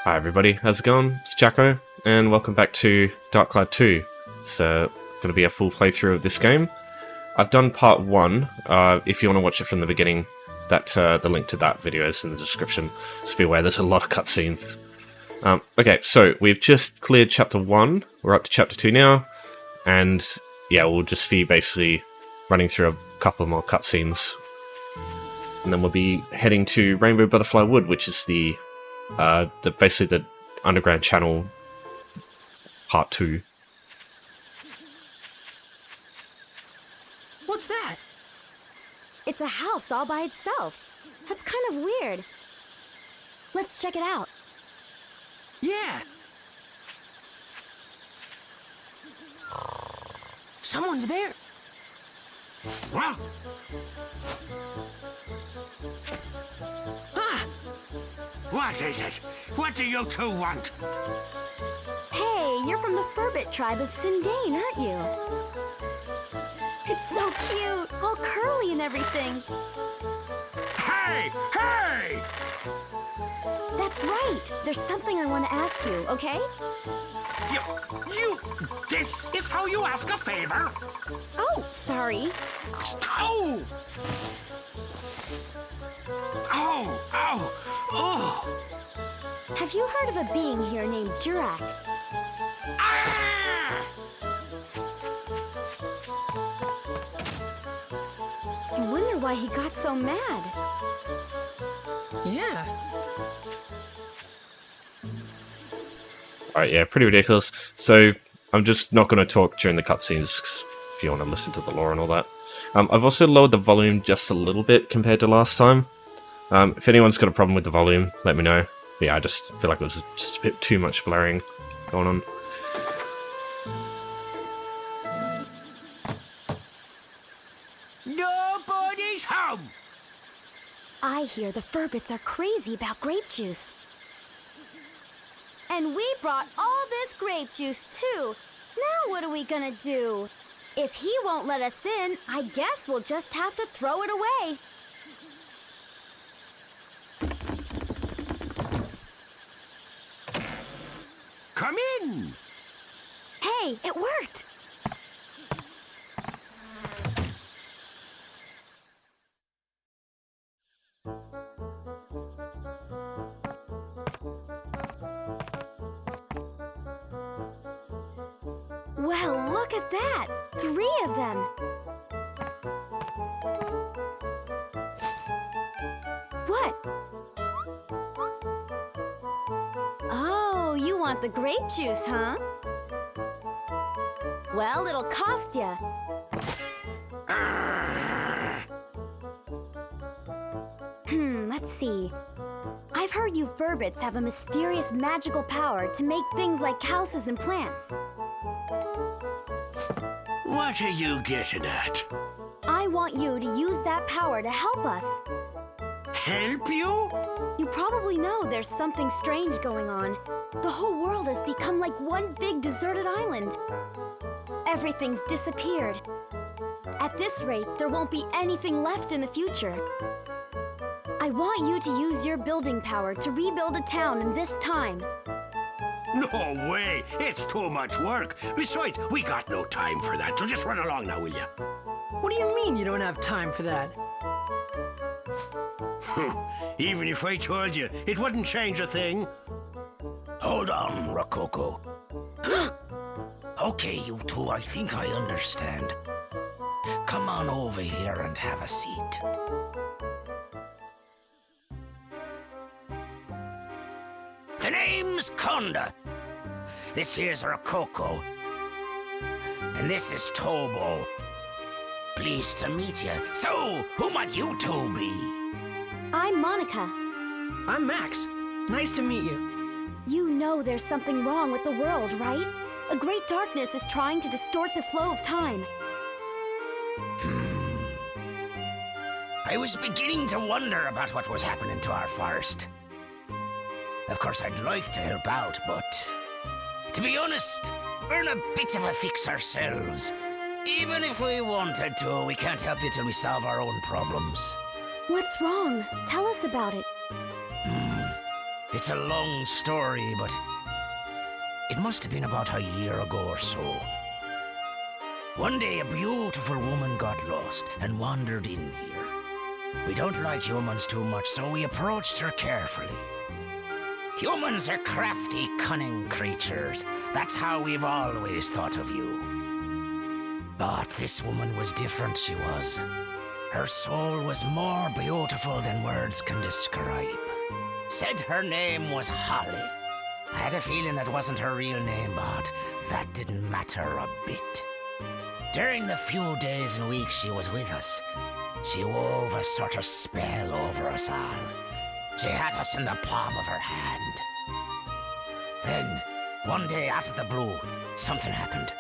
Hi everybody, how's it going? It's Jacko, and welcome back to Dark Cloud 2. It's going to be a full playthrough of this game. I've done part 1. If you want to watch it from the beginning, the link to that video is in the description. Just be aware, there's a lot of cutscenes. Okay, so we've just cleared Chapter 1, we're up to Chapter 2 now, and yeah, we'll just be basically running through a couple more cutscenes. And then we'll be heading to Rainbow Butterfly Wood, which is basically the underground channel part 2. What's that? It's a house all by itself. That's kind of weird. Let's check it out. Yeah. Someone's there. What? Ah! What is it? What do you two want? Hey, you're from the Furbit tribe of Sindain, aren't you? It's so cute, all curly and everything. Hey! Hey! That's right. There's something I want to ask you, okay? This is how you ask a favor? Oh, sorry. Oh! Oh! Oh! Oh! Have you heard of a being here named Jurak? Ah! I wonder why he got so mad. Yeah. Alright, yeah, pretty ridiculous. So, I'm just not going to talk during the cutscenes, 'cause if you want to listen to the lore and all that. I've also lowered the volume just a little bit compared to last time. If anyone's got a problem with the volume, let me know. But yeah, I just feel like it was just a bit too much blaring going on. Nobody's home! I hear the Furbits are crazy about grape juice. And we brought all this grape juice, too. Now what are we gonna do? If he won't let us in, I guess we'll just have to throw it away. Come in! Hey, it worked! Well, look at that! 3 of them! What? Oh, you want the grape juice, huh? Well, it'll cost ya. Let's see. I've heard you Furbits have a mysterious magical power to make things like houses and plants. What are you getting at? I want you to use that power to help us. Help you? You probably know there's something strange going on. The whole world has become like one big deserted island. Everything's disappeared. At this rate, there won't be anything left in the future. I want you to use your building power to rebuild a town in this time. No way! It's too much work. Besides, we got no time for that, so just run along now, will you? What do you mean you don't have time for that? Even if I told you, it wouldn't change a thing. Hold on, Rococo. Okay, you two, I think I understand. Come on over here and have a seat. The name's Conda. This here's Rococo. And this is Tobo. Pleased to meet you. So, who might you two be? I'm Monica. I'm Max. Nice to meet you. You know there's something wrong with the world, right? A great darkness is trying to distort the flow of time. I was beginning to wonder about what was happening to our forest. Of course, I'd like to help out, but to be honest, we're in a bit of a fix ourselves. Even if we wanted to, we can't help you till we solve our own problems. What's wrong? Tell us about it. It's a long story, but it must have been about a year ago or so. One day, a beautiful woman got lost and wandered in here. We don't like humans too much, so we approached her carefully. Humans are crafty, cunning creatures. That's how we've always thought of you. But this woman was different, she was. Her soul was more beautiful than words can describe. Said her name was Holly. I had a feeling that wasn't her real name, but that didn't matter a bit. During the few days and weeks she was with us, she wove a sort of spell over us all. She had us in the palm of her hand. Then, one day out of the blue, something happened.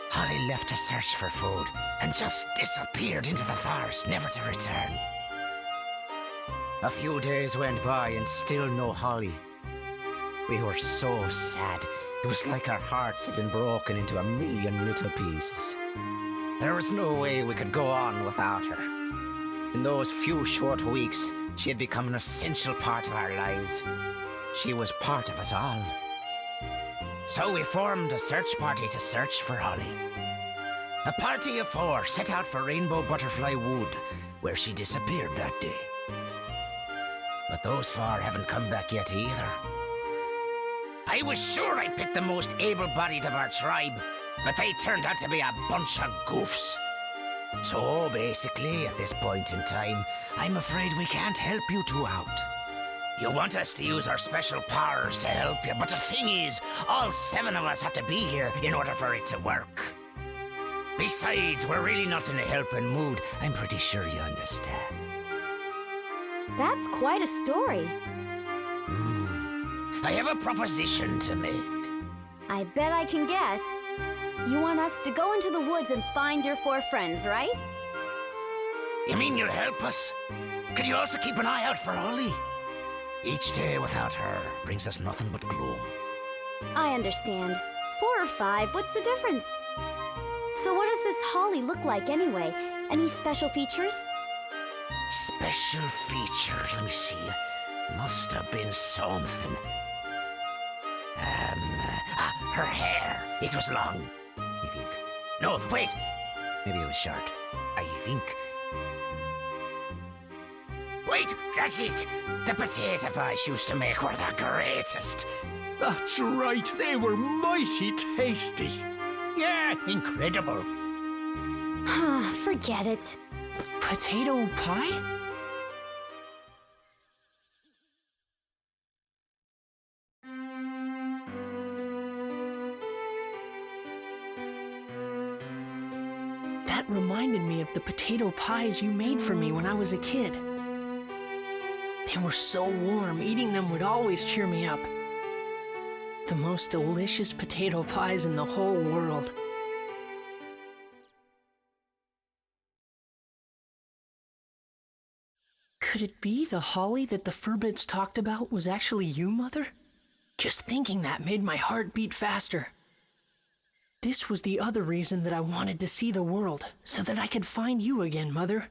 Holly left to search for food and just disappeared into the forest, never to return. A few days went by and still no Holly. We were so sad. It was like our hearts had been broken into a million little pieces. There was no way we could go on without her. In those few short weeks, she had become an essential part of our lives. She was part of us all. So we formed a search party to search for Holly. A party of 4 set out for Rainbow Butterfly Wood, where she disappeared that day. But those 4 haven't come back yet either. I was sure I picked the most able-bodied of our tribe, but they turned out to be a bunch of goofs. So basically, at this point in time, I'm afraid we can't help you 2 out. You want us to use our special powers to help you, but the thing is, all 7 of us have to be here in order for it to work. Besides, we're really not in a helping mood. I'm pretty sure you understand. That's quite a story. I have a proposition to make. I bet I can guess. You want us to go into the woods and find your 4 friends, right? You mean you'll help us? Could you also keep an eye out for Holly? Each day without her brings us nothing but gloom. I understand. 4 or 5, what's the difference? So what does this Holly look like anyway? Any special features? Special features, let me see. Must have been something. Her hair. It was long, I think. No, wait. Maybe it was short. I think. Wait, that's it. The potato pies she used to make were the greatest. That's right, they were mighty tasty. Yeah, incredible. Forget it. Potato pie? That reminded me of the potato pies you made for me when I was a kid. They were so warm, eating them would always cheer me up. The most delicious potato pies in the whole world. Could it be the Holly that the Furbits talked about was actually you, Mother? Just thinking that made my heart beat faster. This was the other reason that I wanted to see the world, so that I could find you again, Mother.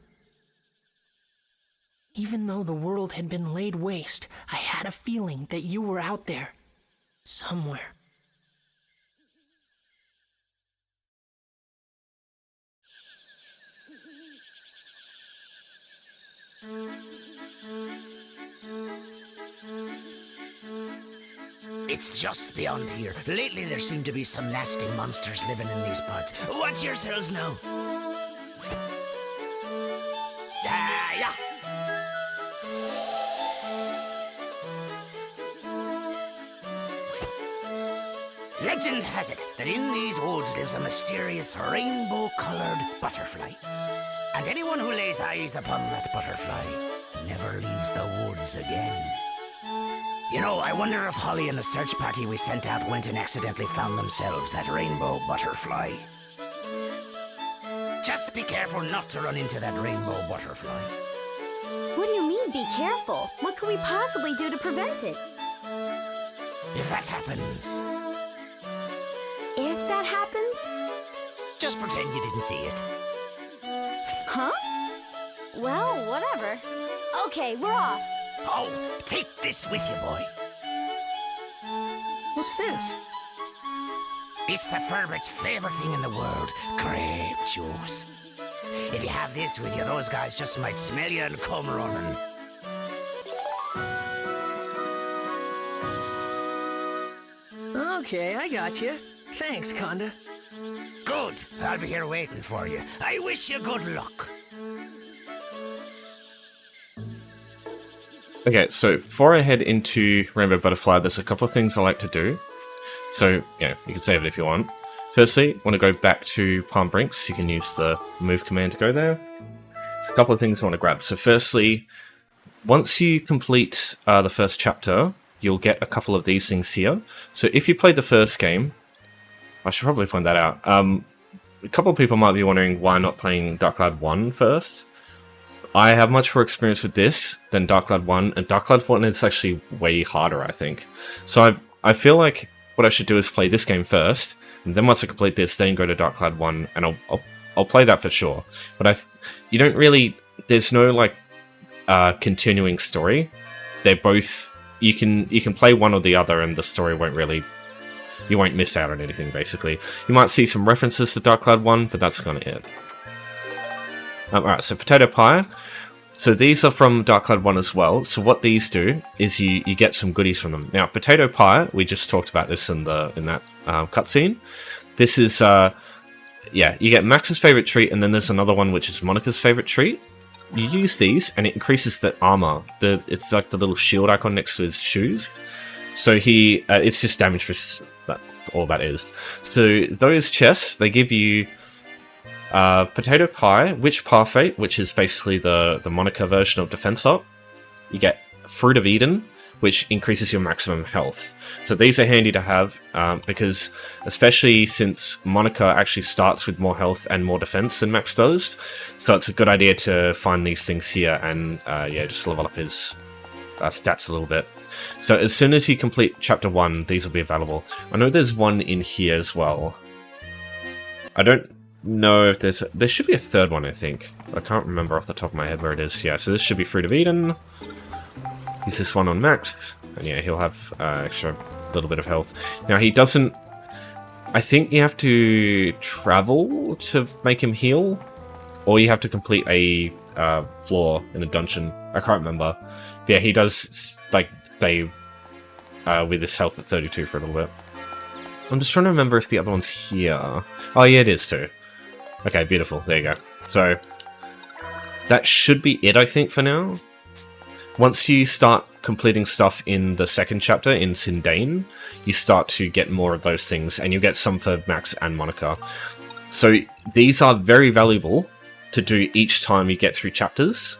Even though the world had been laid waste, I had a feeling that you were out there, somewhere. It's just beyond here. Lately there seem to be some nasty monsters living in these parts. Watch yourselves now. Yeah. Legend has it that in these woods lives a mysterious rainbow-colored butterfly. And anyone who lays eyes upon that butterfly never leaves the woods again. You know, I wonder if Holly and the search party we sent out went and accidentally found themselves that rainbow butterfly. Just be careful not to run into that rainbow butterfly. What do you mean, be careful? What could we possibly do to prevent it? If that happens, If that happens? just pretend you didn't see it. Huh? Well, whatever. Okay, we're off. Oh, take this with you, boy. What's this? It's the Furbit's favorite thing in the world, grape juice. If you have this with you, those guys just might smell you and come running. Okay, I got you. Thanks, Conda. Good. I'll be here waiting for you. I wish you good luck. Okay, so before I head into Rainbow Butterfly, there's a couple of things I like to do. So, yeah, you can save it if you want. Firstly, want to go back to Palm Brinks. You can use the move command to go there. There's a couple of things I want to grab. So firstly, once you complete the first chapter, you'll get a couple of these things here. So if you played the first game, I should probably point that out. A couple of people might be wondering why not playing Dark Cloud 1 first. I have much more experience with this than Dark Cloud 1, and Dark Cloud 1 is actually way harder, I think. So I feel like what I should do is play this game first, and then once I complete this, then go to Dark Cloud 1, and I'll play that for sure. But you don't really... There's no, like, continuing story. They're both... You can play one or the other, and the story won't really... You won't miss out on anything, basically. You might see some references to Dark Cloud 1, but that's kind of it. Alright, so Potato Pie. So these are from Dark Cloud 1 as well. So what these do is you get some goodies from them. Now, Potato Pie, we just talked about this in that cutscene. This is, yeah, you get Max's favorite treat, and then there's another one which is Monica's favorite treat. You use these, and it increases the armor. It's like the little shield icon next to his shoes. So it's just damage resistance, all that is. So those chests, they give you Potato Pie, Witch Parfait, which is basically the Monica version of Defense Up. You get Fruit of Eden, which increases your maximum health. So these are handy to have, because especially since Monica actually starts with more health and more defense than Max does, so it's a good idea to find these things here and yeah, just level up his stats a little bit. So as soon as you complete Chapter 1, these will be available. I know there's one in here as well. I don't know if there should be a third one, I think. I can't remember off the top of my head where it is. Yeah, so this should be Fruit of Eden. Use this one on Max, and yeah, he'll have extra little bit of health. Now he doesn't... I think you have to travel to make him heal, or you have to complete a floor in a dungeon. I can't remember. But yeah, he does like stay with his health at 32 for a little bit. I'm just trying to remember if the other one's here. Oh yeah, it is too. Okay, beautiful. There you go. So that should be it, I think, for now. Once you start completing stuff in the second chapter, in Sindain, you start to get more of those things, and you get some for Max and Monica. So these are very valuable to do each time you get through chapters.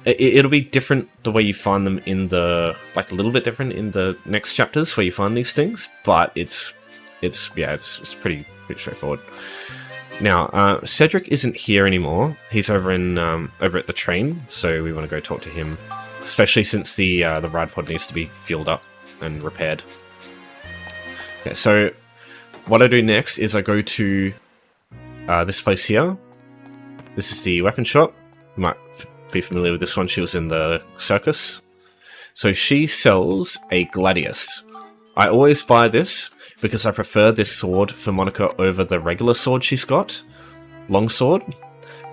It'll be different the way you find them in the... like, a little bit different in the next chapters where you find these things, but it's pretty straightforward. Now, Cedric isn't here anymore. He's over at the train, so we want to go talk to him, especially since the ride pod needs to be fueled up and repaired. Okay, so what I do next is I go to this place here. This is the weapon shop. You might be familiar with this one. She was in the circus. So she sells a Gladius. I always buy this because I prefer this sword for Monica over the regular sword she's got. Longsword.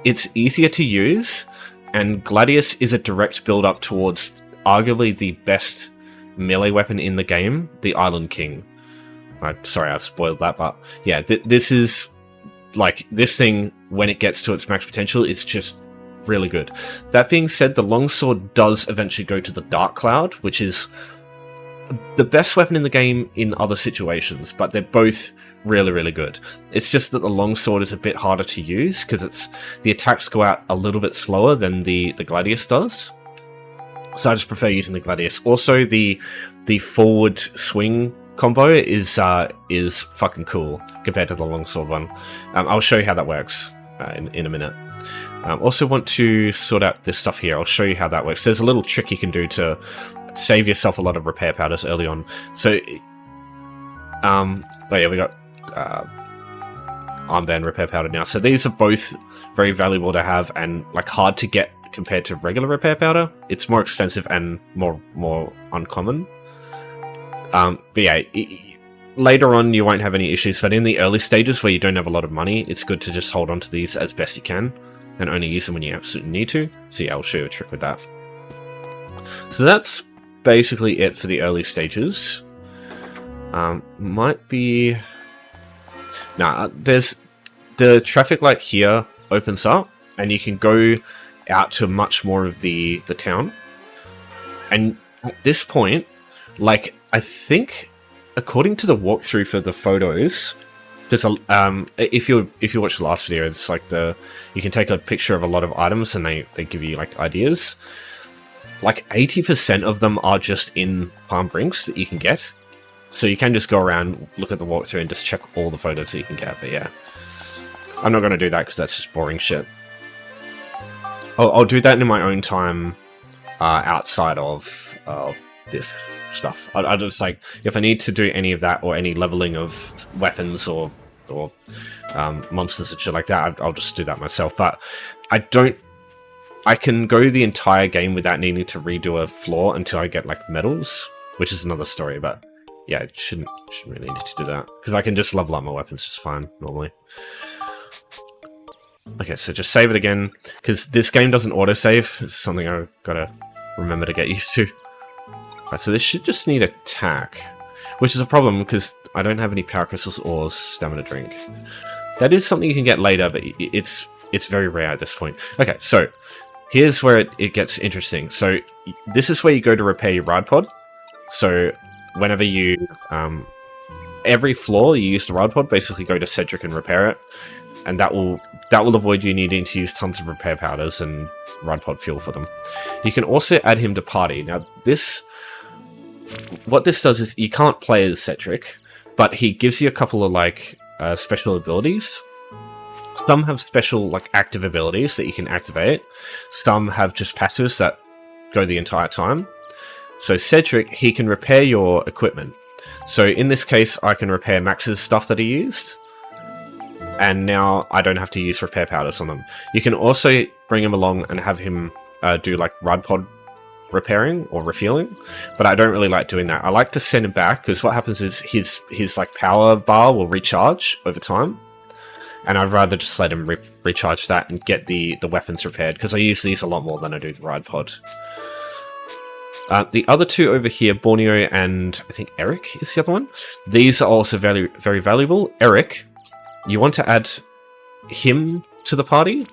It's easier to use, and Gladius is a direct build-up towards arguably the best melee weapon in the game, the Island King. Sorry, I spoiled that, but yeah, this is... like, this thing, when it gets to its max potential, is just really good. That being said, the longsword does eventually go to the Dark Cloud, which is the best weapon in the game in other situations, but they're both really, really good. It's just that the longsword is a bit harder to use, because the attacks go out a little bit slower than the Gladius does. So I just prefer using the Gladius. Also, the forward swing combo is fucking cool compared to the longsword one. I'll show you how that works in a minute. Also want to sort out this stuff here. I'll show you how that works. There's a little trick you can do to save yourself a lot of repair powders early on. So, oh yeah, we got armband repair powder now. So these are both very valuable to have and like hard to get compared to regular repair powder. It's more expensive and more uncommon. But yeah, later on you won't have any issues, but in the early stages where you don't have a lot of money, it's good to just hold on to these as best you can and only use them when you absolutely need to. So yeah, I'll show you a trick with that. So that's basically it for the early stages. Might be... Nah, there's... The traffic light here opens up, and you can go out to much more of the town. And at this point, like, I think, according to the walkthrough for the photos, there's a if you watch the last video, it's like you can take a picture of a lot of items and they give you like ideas. Like 80% of them are just in Palm Brinks that you can get. So you can just go around, look at the walkthrough and just check all the photos that you can get, but yeah. I'm not going to do that because that's just boring shit. I'll do that in my own time outside of this stuff. I just like, if I need to do any of that or any leveling of weapons or monsters and shit like that, I'll just do that myself. But I can go the entire game without needing to redo a floor until I get like medals, which is another story, but yeah, I shouldn't really need to do that because I can just level up my weapons just fine normally. Okay, so just save it again, because this game doesn't autosave. It's something I've got to remember to get used to. Right, so this should just need attack, which is a problem because I don't have any power crystals or stamina drink. That is something you can get later, but it's very rare at this point. Okay, so here's where it gets interesting. So this is where you go to repair your ride pod. So whenever you... every floor you use the ride pod, basically go to Cedric and repair it. And that will avoid you needing to use tons of repair powders and ride pod fuel for them. You can also add him to party. Now what this does is you can't play as Cedric, but he gives you a couple of like special abilities. Some have special like active abilities that you can activate. Some have just passives that go the entire time. So Cedric, he can repair your equipment. So in this case, I can repair Max's stuff that he used. And now I don't have to use repair powders on them. You can also bring him along and have him do like ride pod repairing or refueling, but I don't really like doing that. I like to send him back because what happens is his like power bar will recharge over time, and I'd rather just let him recharge that and get the weapons repaired because I use these a lot more than I do the ride pod. The other two over here, Borneo and I think Eric is the other one. These are also very, very valuable. Eric, you want to add him to the party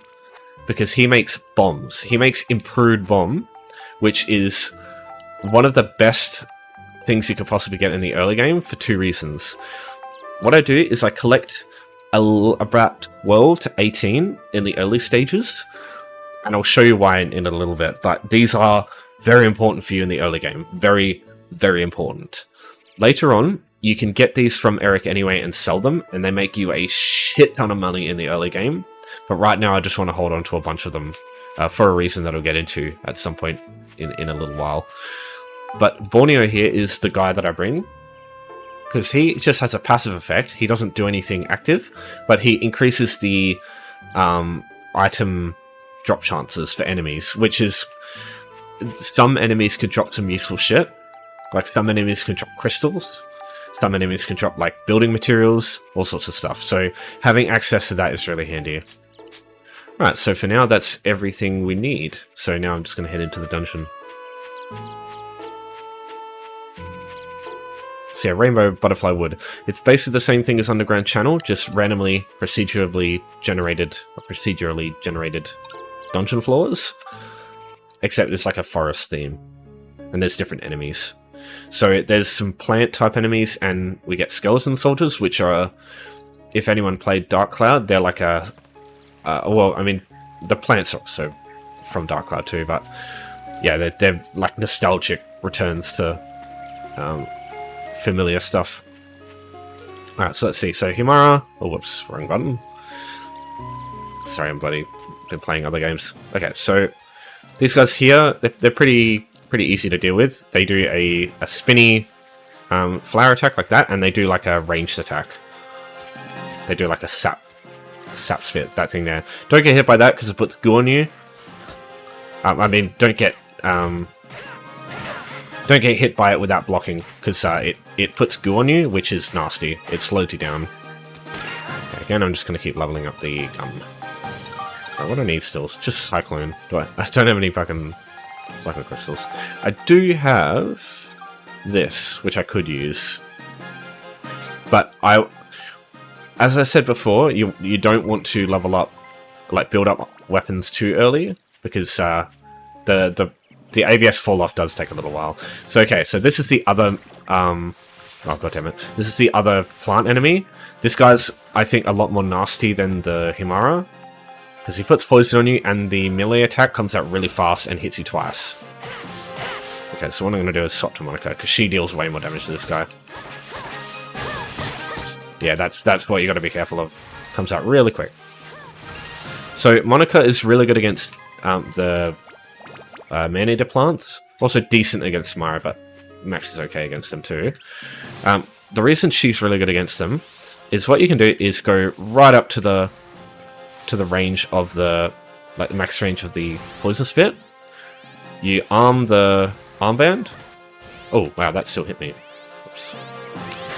because he makes bombs. He makes improved bomb, which is one of the best things you could possibly get in the early game for two reasons. What I do is I collect about 12 to 18 in the early stages, and I'll show you why in a little bit, but these are very important for you in the early game. Very, very important. Later on, you can get these from Eric anyway and sell them, and they make you a shit ton of money in the early game. But right now, I just want to hold on to a bunch of them for a reason that I'll get into at some point in a little while. But Borneo here is the guy that I bring, because he just has a passive effect. He doesn't do anything active, but he increases the item drop chances for enemies, which is... Some enemies could drop some useful shit. Like, some enemies can drop crystals. Some enemies can drop, like, building materials, all sorts of stuff. So, having access to that is really handy. Right, so for now, that's everything we need. So now I'm just going to head into the dungeon. So yeah, Rainbow Butterfly Wood. It's basically the same thing as Underground Channel, just randomly, procedurally generated dungeon floors. Except it's like a forest theme. And there's different enemies. So there's some plant-type enemies, and we get skeleton soldiers, which are... If anyone played Dark Cloud, they're like a... well, I mean, the plants are also from Dark Cloud too, but... Yeah, they're like nostalgic returns to familiar stuff. Alright, so let's see. So Himara... Oh, whoops, wrong button. Sorry, I'm bloody been playing other games. Okay, so... These guys here, they're pretty easy to deal with. They do a spinny flower attack like that, and they do like a ranged attack. They do like a sap spit, that thing there. Don't get hit by that because it puts goo on you. I mean, don't get don't get hit by it without blocking, because it puts goo on you, which is nasty. It slows you down. Okay, again, I'm just going to keep leveling up the gun. Right, what do I need still? Just Cyclone. I don't have any fucking Cyclone crystals. I do have this, which I could use. But as I said before, you don't want to level up, like build up weapons too early, because the AVS fall off does take a little while. So okay, so this is the other oh god damn it. This is the other plant enemy. This guy's, I think, a lot more nasty than the Himara, because he puts poison on you and the melee attack comes out really fast and hits you twice. Okay, so what I'm going to do is swap to Monica, because she deals way more damage to this guy. Yeah, that's what you got to be careful of. Comes out really quick. So Monica is really good against the man-eater plants. Also decent against Mara, but Max is okay against them too. The reason she's really good against them is what you can do is go right up to the range of the max range of the poison spit. You arm the armband. Oh wow, that still hit me. Oops.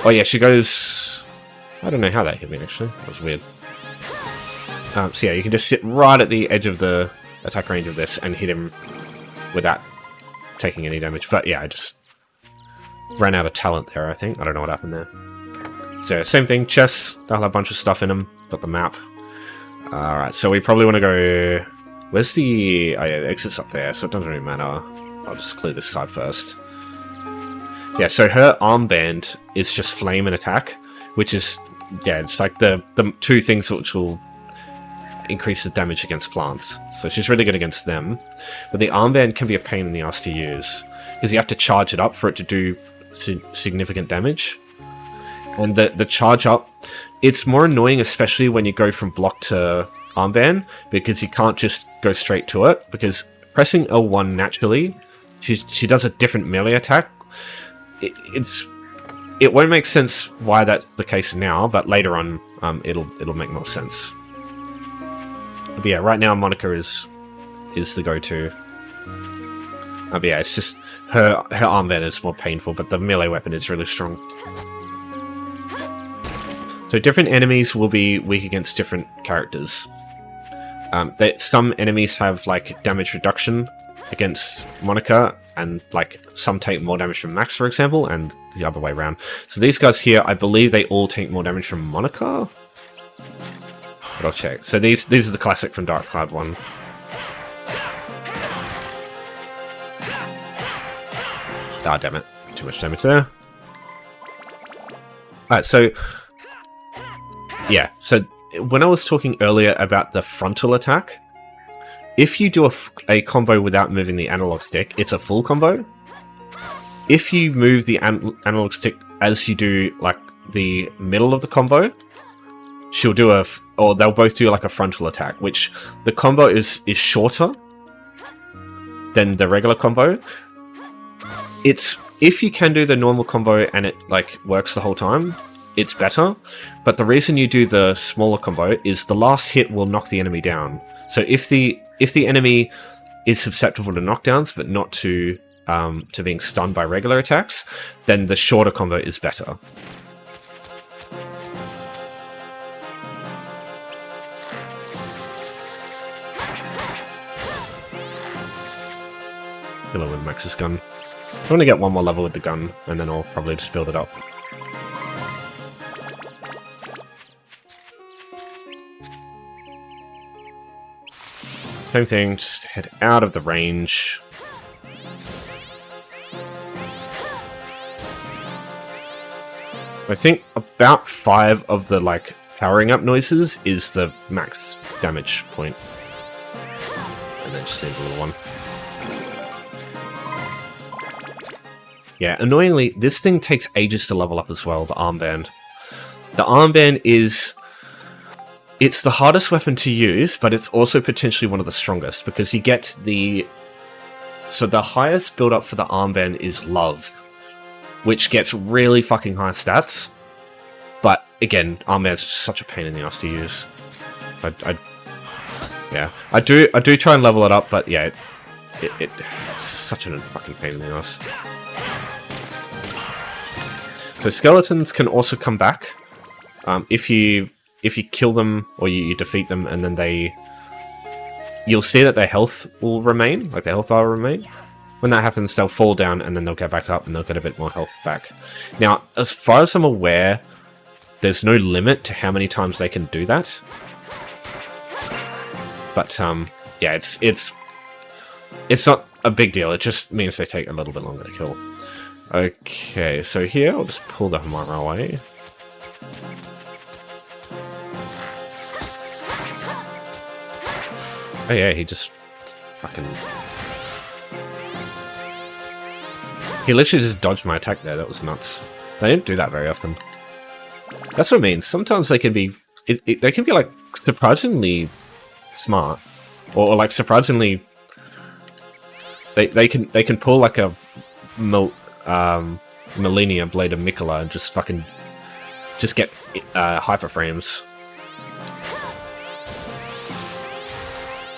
Oh yeah, she goes. I don't know how that hit me actually. That was weird. So yeah, you can just sit right at the edge of the attack range of this and hit him without taking any damage. But yeah, I just ran out of talent there, I think. I don't know what happened there. So same thing, chests. They'll have a bunch of stuff in them. Got the map. Alright, so we probably want to go... Where's the... Oh yeah, the exit's up there, so it doesn't really matter. I'll just clear this side first. Yeah, so her armband is just flame and attack, which is... Yeah, it's like the two things which will increase the damage against plants. So she's really good against them. But the armband can be a pain in the ass to use, because you have to charge it up for it to do significant damage. And the charge up, it's more annoying, especially when you go from block to armband, because you can't just go straight to it, because pressing L1 naturally, she does a different melee attack. It won't make sense why that's the case now, but later on, it'll make more sense. But yeah, right now Monica is the go-to. But yeah, it's just her armband is more painful, but the melee weapon is really strong. So different enemies will be weak against different characters. Some enemies have like damage reduction against Monica, and like some take more damage from Max, for example, and the other way around. So these guys here, I believe they all take more damage from Monica. But I'll check. So these are the classic from Dark Cloud 1. Ah, damn it. Too much damage there. Alright, so... Yeah, so when I was talking earlier about the frontal attack, if you do a combo without moving the analog stick, it's a full combo. If you move the analog stick as you do, like, the middle of the combo, she'll do or they'll both do like a frontal attack, which the combo is shorter than the regular combo. If you can do the normal combo and it like works the whole time, it's better. But the reason you do the smaller combo is the last hit will knock the enemy down. So if the enemy is susceptible to knockdowns but not to being stunned by regular attacks, then the shorter combo is better. Hello with Max's gun. I'm going to get one more level with the gun, and then I'll probably just build it up. Same thing, just head out of the range. I think about 5 of the, like, powering up noises is the max damage point. And then just save a little one. Yeah, annoyingly, this thing takes ages to level up as well, the armband. The armband is... It's the hardest weapon to use, but it's also potentially one of the strongest, because you get the... So the highest build-up for the armband is Love, which gets really fucking high stats. But, again, armband's just such a pain in the ass to use. I do try and level it up, but yeah, it's such a fucking pain in the ass. So skeletons can also come back if you kill them or you defeat them, and then you'll see that their health will remain, like their health bar will remain. When that happens, they'll fall down and then they'll get back up and they'll get a bit more health back. Now, as far as I'm aware, there's no limit to how many times they can do that. But yeah, it's not a big deal. It just means they take a little bit longer to kill. Okay, so here I'll just pull the hammer away. Oh yeah, he just fucking... He literally just dodged my attack there. That was nuts. They don't do that very often. That's what I mean. Sometimes they can be... they can be like surprisingly smart, or like surprisingly... They can pull like a Millennia Blade of Mikola and just fucking get hyper frames.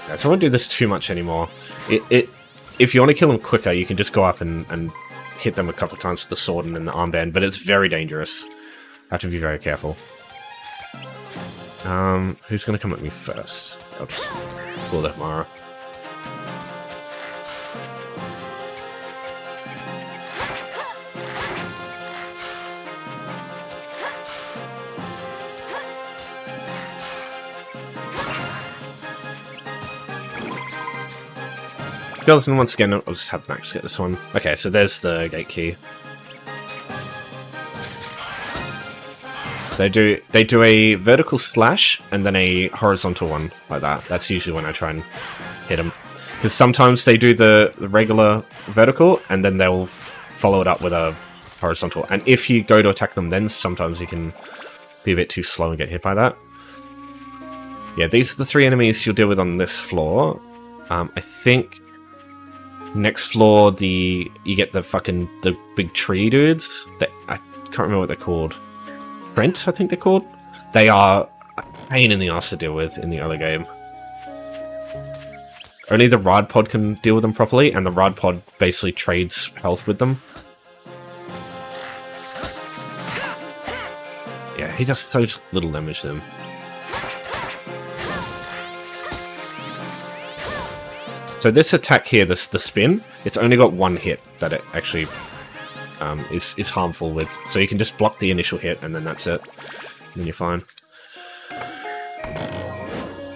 Yeah, so I won't do this too much anymore. If you want to kill them quicker, you can just go up and hit them a couple of times with the sword and then the armband, but it's very dangerous. I have to be very careful. Who's going to come at me first? I'll just pull that Mara. Skeleton, once again, I'll just have Max get this one. Okay, so there's the gate key. They do a vertical slash and then a horizontal one, like that. That's usually when I try and hit them. Because sometimes they do the regular vertical and then they'll follow it up with a horizontal. And if you go to attack them then, sometimes you can be a bit too slow and get hit by that. Yeah, these are the 3 enemies you'll deal with on this floor. I think... Next floor, you get the big tree dudes. I can't remember what they're called. Brent, I think they're called. They are a pain in the ass to deal with in the other game. Only the Rod Pod can deal with them properly, and the Rod Pod basically trades health with them. Yeah, he does so little damage to them. So this attack here, the spin, it's only got 1 hit that it actually is harmful with. So you can just block the initial hit and then that's it. And then you're fine.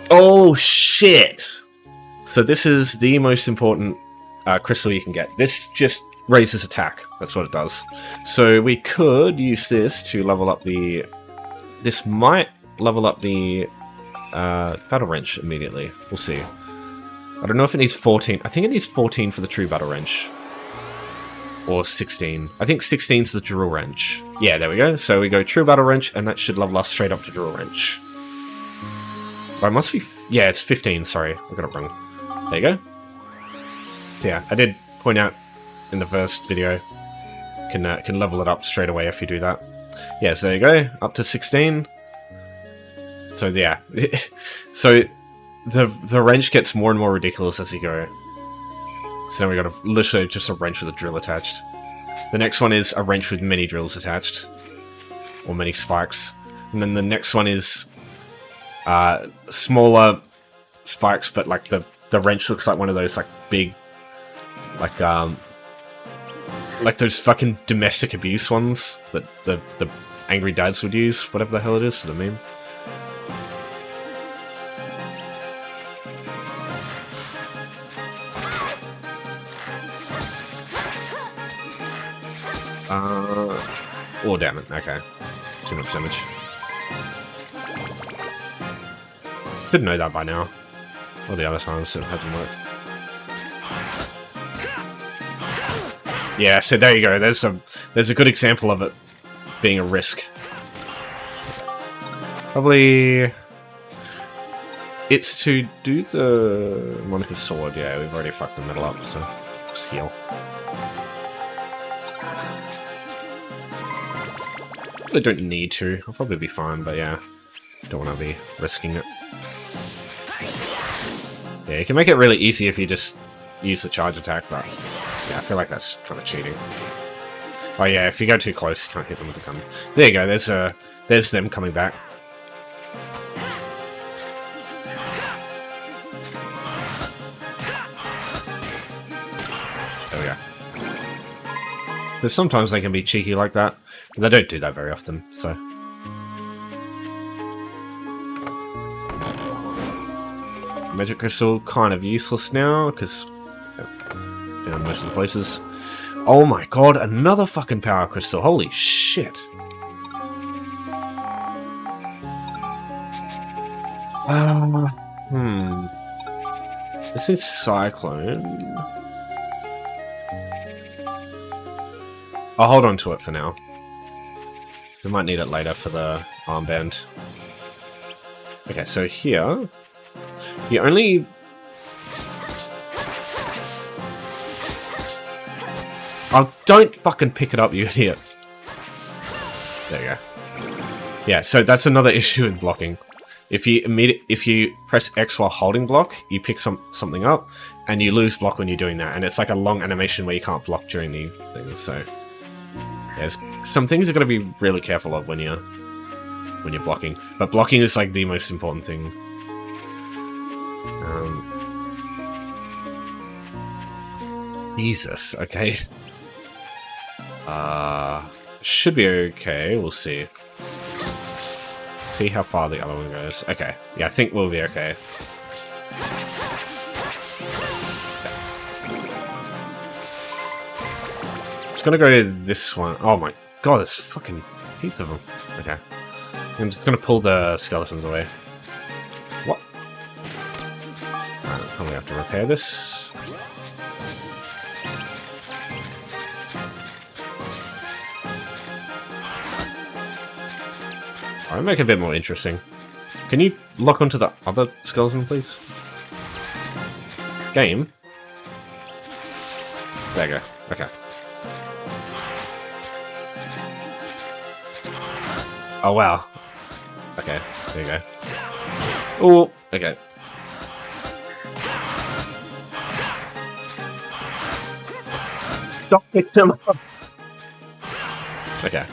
Oh shit! So this is the most important crystal you can get. This just raises attack. That's what it does. So we could use this to level up the... This might level up the Battle Wrench immediately. We'll see. I don't know if it needs 14. I think it needs 14 for the True Battle Wrench. Or 16. I think 16 is the Drill Wrench. Yeah, there we go. So we go True Battle Wrench, and that should level us straight up to Drill Wrench. Or it must be... Yeah, it's 15, sorry. I got it wrong. There you go. So yeah, I did point out in the first video, can level it up straight away if you do that. Yeah, so there you go. Up to 16. So yeah. So... The wrench gets more and more ridiculous as you go. So now we got literally just a wrench with a drill attached. The next one is a wrench with many drills attached. Or many spikes. And then the next one is smaller spikes, but like the wrench looks like one of those like big like those fucking domestic abuse ones that the angry dads would use, whatever the hell it is for the meme. Oh, damn it. Okay. Too much damage. Should know that by now. All the other times it hasn't worked. Yeah, so there you go. There's a good example of it being a risk. Probably... It's to do the Monica's sword. Yeah, we've already fucked the middle up, so just heal. I don't need to. I'll probably be fine, but yeah. Don't want to be risking it. Yeah, you can make it really easy if you just use the charge attack, but yeah, I feel like that's kind of cheating. Oh yeah, if you go too close, you can't hit them with the gun. There you go, there's them coming back. There we go. So sometimes they can be cheeky like that, but they don't do that very often, so... Magic Crystal, kind of useless now, because I've found most of the places. Oh my god, another fucking Power Crystal, holy shit. This is Cyclone. I'll hold on to it for now. We might need it later for the armband. Okay, so here... You only... Oh, don't fucking pick it up, you idiot. There you go. Yeah, so that's another issue with blocking. If you press X while holding block, you pick something up, and you lose block when you're doing that. And it's like a long animation where you can't block during the thing. So there's some things you've got to be really careful of when you're blocking. But blocking is like the most important thing. Jesus, okay. Should be okay, we'll see. See how far the other one goes. Okay, yeah, I think we'll be okay. Just gonna go to this one. Oh my god, there's fucking heaps of them. Okay. I'm just gonna pull the skeletons away. What? Alright, probably have to repair this. Alright, make it a bit more interesting. Can you lock onto the other skeleton, please? Game? There you go. Okay. Oh, wow. Okay, there you go. Oh, okay. Stop picking them up. Okay.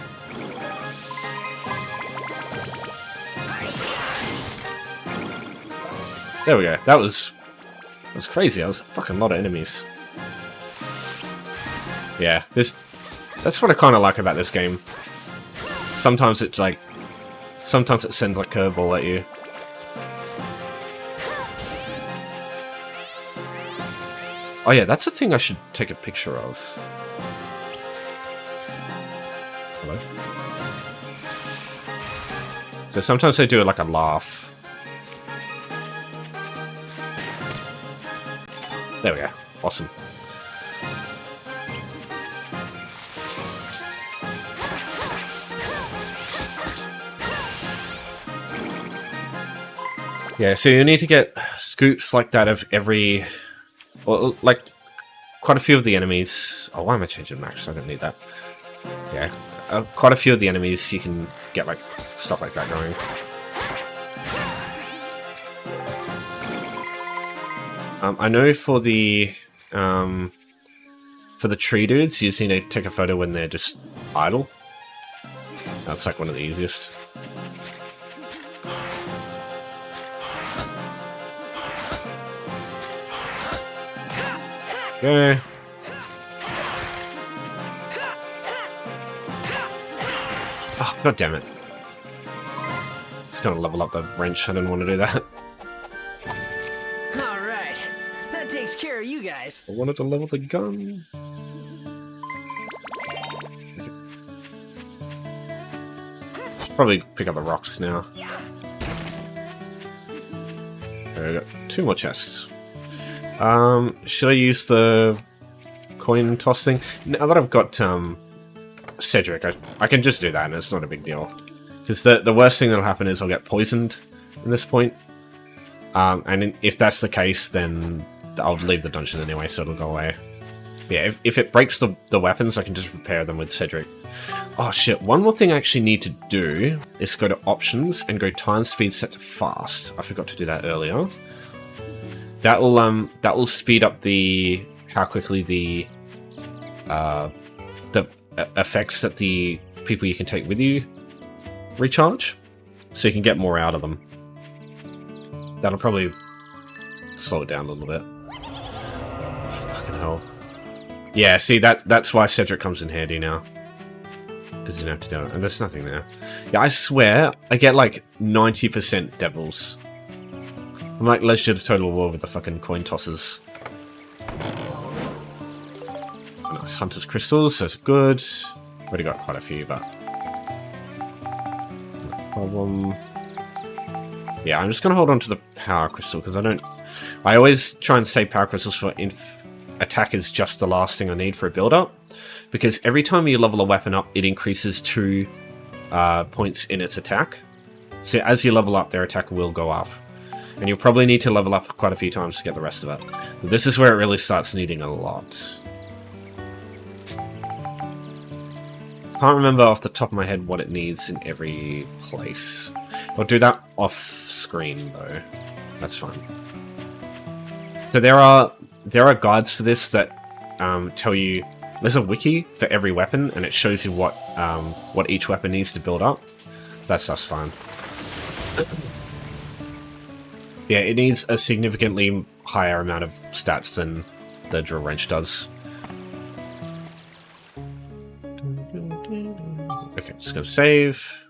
There we go. That was crazy. That was a fucking lot of enemies. Yeah, that's what I kind of like about this game. Sometimes it's like, sometimes it sends like curveball at you. Oh yeah, that's a thing I should take a picture of. Hello? So sometimes they do like a laugh. There we go. Awesome. Yeah, so you need to get scoops like that of every... Or, like, quite a few of the enemies... Oh, why am I changing max? I don't need that. Yeah, quite a few of the enemies you can get, like, stuff like that going. I know for the tree dudes, you just need to take a photo when they're just idle. That's like one of the easiest. Okay. Oh, god damn it. Just gonna level up the wrench, I didn't want to do that. Alright, that takes care of you guys. I wanted to level the gun. Probably pick up the rocks now. There we go. 2 more chests. Should I use the coin toss thing? Now that I've got Cedric, I can just do that and it's not a big deal. Because the worst thing that'll happen is I'll get poisoned in this point. And if that's the case, then I'll leave the dungeon anyway, so it'll go away. Yeah, if it breaks the weapons, I can just repair them with Cedric. Oh shit, one more thing I actually need to do is go to options and go time speed set to fast. I forgot to do that earlier. that will speed up how quickly the effects that the people you can take with you recharge, so you can get more out of them. That'll probably slow it down a little bit. Oh, fucking hell. Yeah, see, that's why Cedric comes in handy now. Because you don't have to do it. And there's nothing there. Yeah, I swear, I get like 90% devils. I'm like Legend of Total War with the fucking coin tosses. Nice Hunter's Crystals, that's good. Already got quite a few, but... no problem. Yeah, I'm just gonna hold on to the Power Crystal, because I always try and save Power Crystals for attack is just the last thing I need for a build-up. Because every time you level a weapon up, it increases 2 points in its attack. So as you level up, their attack will go up. And you'll probably need to level up quite a few times to get the rest of it. But this is where it really starts needing a lot. Can't remember off the top of my head what it needs in every place. I'll do that off screen though. That's fine. So there are guides for this that tell you. There's a wiki for every weapon, and it shows you what each weapon needs to build up. That stuff's fine. Yeah, it needs a significantly higher amount of stats than the drill wrench does. Okay, just gonna save.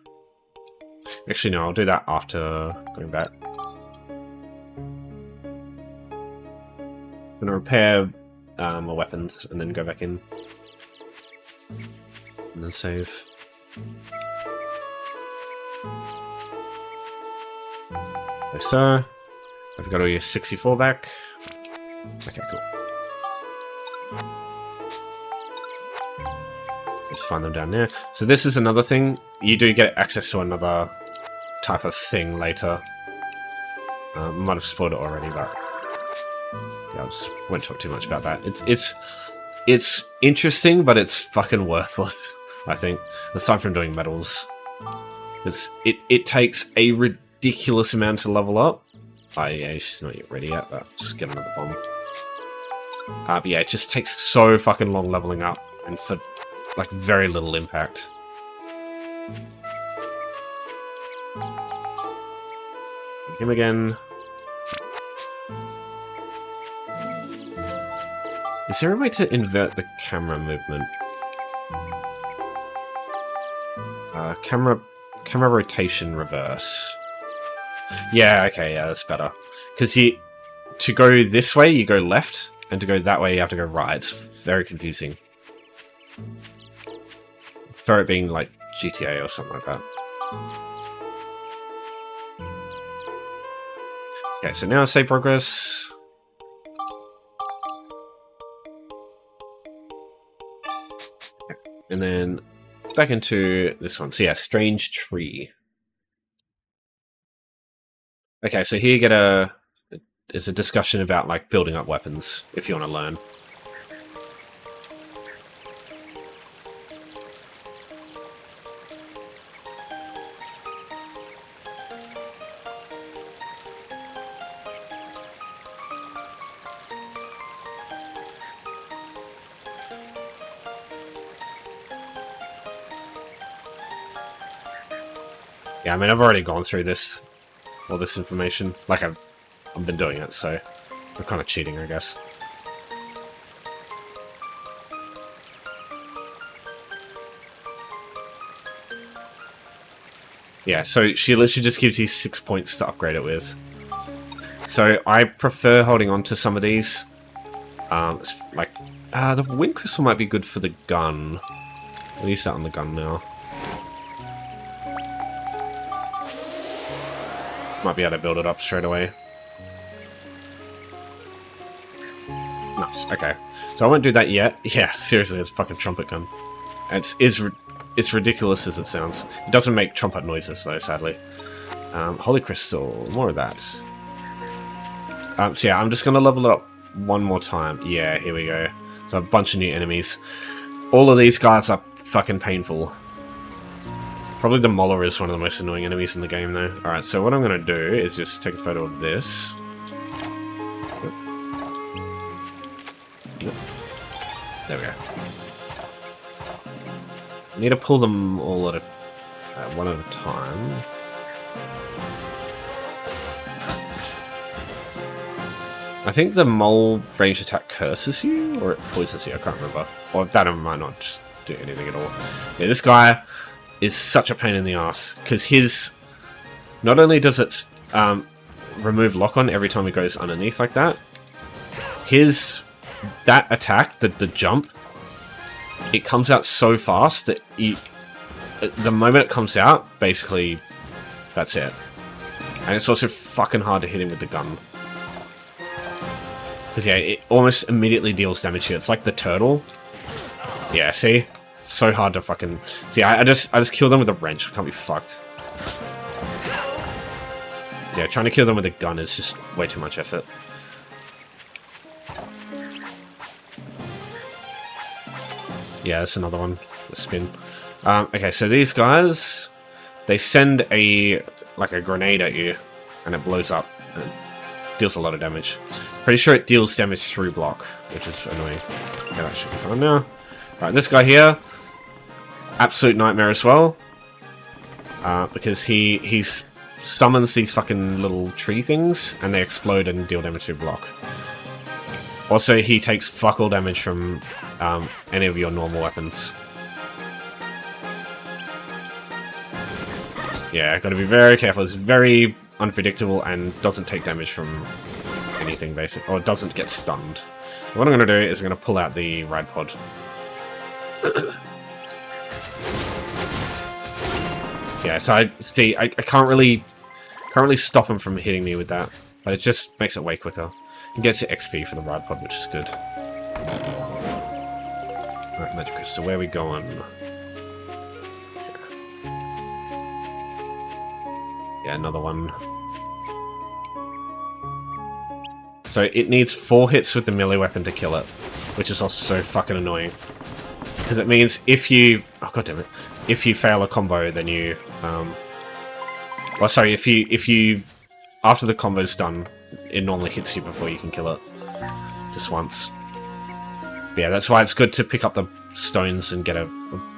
Actually, no, I'll do that after going back. I'm gonna repair my weapons and then go back in. And then save. Like so. I've got all your 64 back. Okay, cool. Just find them down there. So this is another thing. You do get access to another type of thing later. I might have spoiled it already, but yeah, I just won't talk too much about that. It's interesting, but it's fucking worthless. I think. Aside from doing medals, it takes a ridiculous amount to level up. Oh yeah, she's not yet ready yet, but just get another bomb. But yeah, it just takes so fucking long leveling up, and for like very little impact. Him again. Is there a way to invert the camera movement? Camera rotation reverse. Yeah, okay, yeah, that's better. Because to go this way, you go left, and to go that way, you have to go right. It's very confusing. For it being like GTA or something like that. Okay, so now save progress. And then back into this one. So yeah, Strange Tree. Okay, so here you get there's a discussion about like building up weapons if you want to learn. Yeah, I mean, I've already gone through all this information. Like, I've been doing it, so I'm kind of cheating, I guess. Yeah, so she literally just gives you 6 points to upgrade it with. So I prefer holding on to some of these. It's like, the wind crystal might be good for the gun. I'll use that on the gun now. Might be able to build it up straight away. Nice, okay. So I won't do that yet. Yeah, seriously, it's a fucking trumpet gun. It's ridiculous as it sounds. It doesn't make trumpet noises though, sadly. Holy Crystal, more of that. So yeah, I'm just gonna level it up one more time. Yeah, here we go. So a bunch of new enemies. All of these guys are fucking painful. Probably the Molar is one of the most annoying enemies in the game, though. Alright, so what I'm going to do is just take a photo of this. There we go. I need to pull them all at one at a time. I think the mole range attack curses you, or it poisons you, I can't remember. Or that might not just do anything at all. Yeah, this guy is such a pain in the ass, because his... Not only does it remove lock-on every time he goes underneath like that, that attack, the jump, it comes out so fast that the moment it comes out, basically, that's it. And it's also fucking hard to hit him with the gun. Because, yeah, it almost immediately deals damage to you. It's like the turtle. Yeah, see? It's so hard to fucking... See, I just kill them with a wrench. I can't be fucked. So, yeah, trying to kill them with a gun is just way too much effort. Yeah, that's another one. The spin. Okay, so these guys... They send a grenade at you. And it blows up. And it deals a lot of damage. Pretty sure it deals damage through block, which is annoying. Okay, that should be fine now. Right, this guy here, absolute nightmare as well, because he summons these fucking little tree things, and they explode and deal damage through block. Also, he takes fuck all damage from any of your normal weapons. Yeah, gotta be very careful. It's very unpredictable and doesn't take damage from anything basic, or doesn't get stunned. What I'm going to do is I'm going to pull out the ride pod. Yeah, so I can't really stop him from hitting me with that, but it just makes it way quicker. It gets the XP for the ride pod, which is good. Alright, Magic Crystal, where are we going? Yeah, another one. So it needs 4 hits with the melee weapon to kill it, which is also so fucking annoying. Because it means if you... Oh, goddammit. If you fail a combo, then you... Well, sorry, if you... After the combo's done, it normally hits you before you can kill it. Just once. But yeah, that's why it's good to pick up the stones and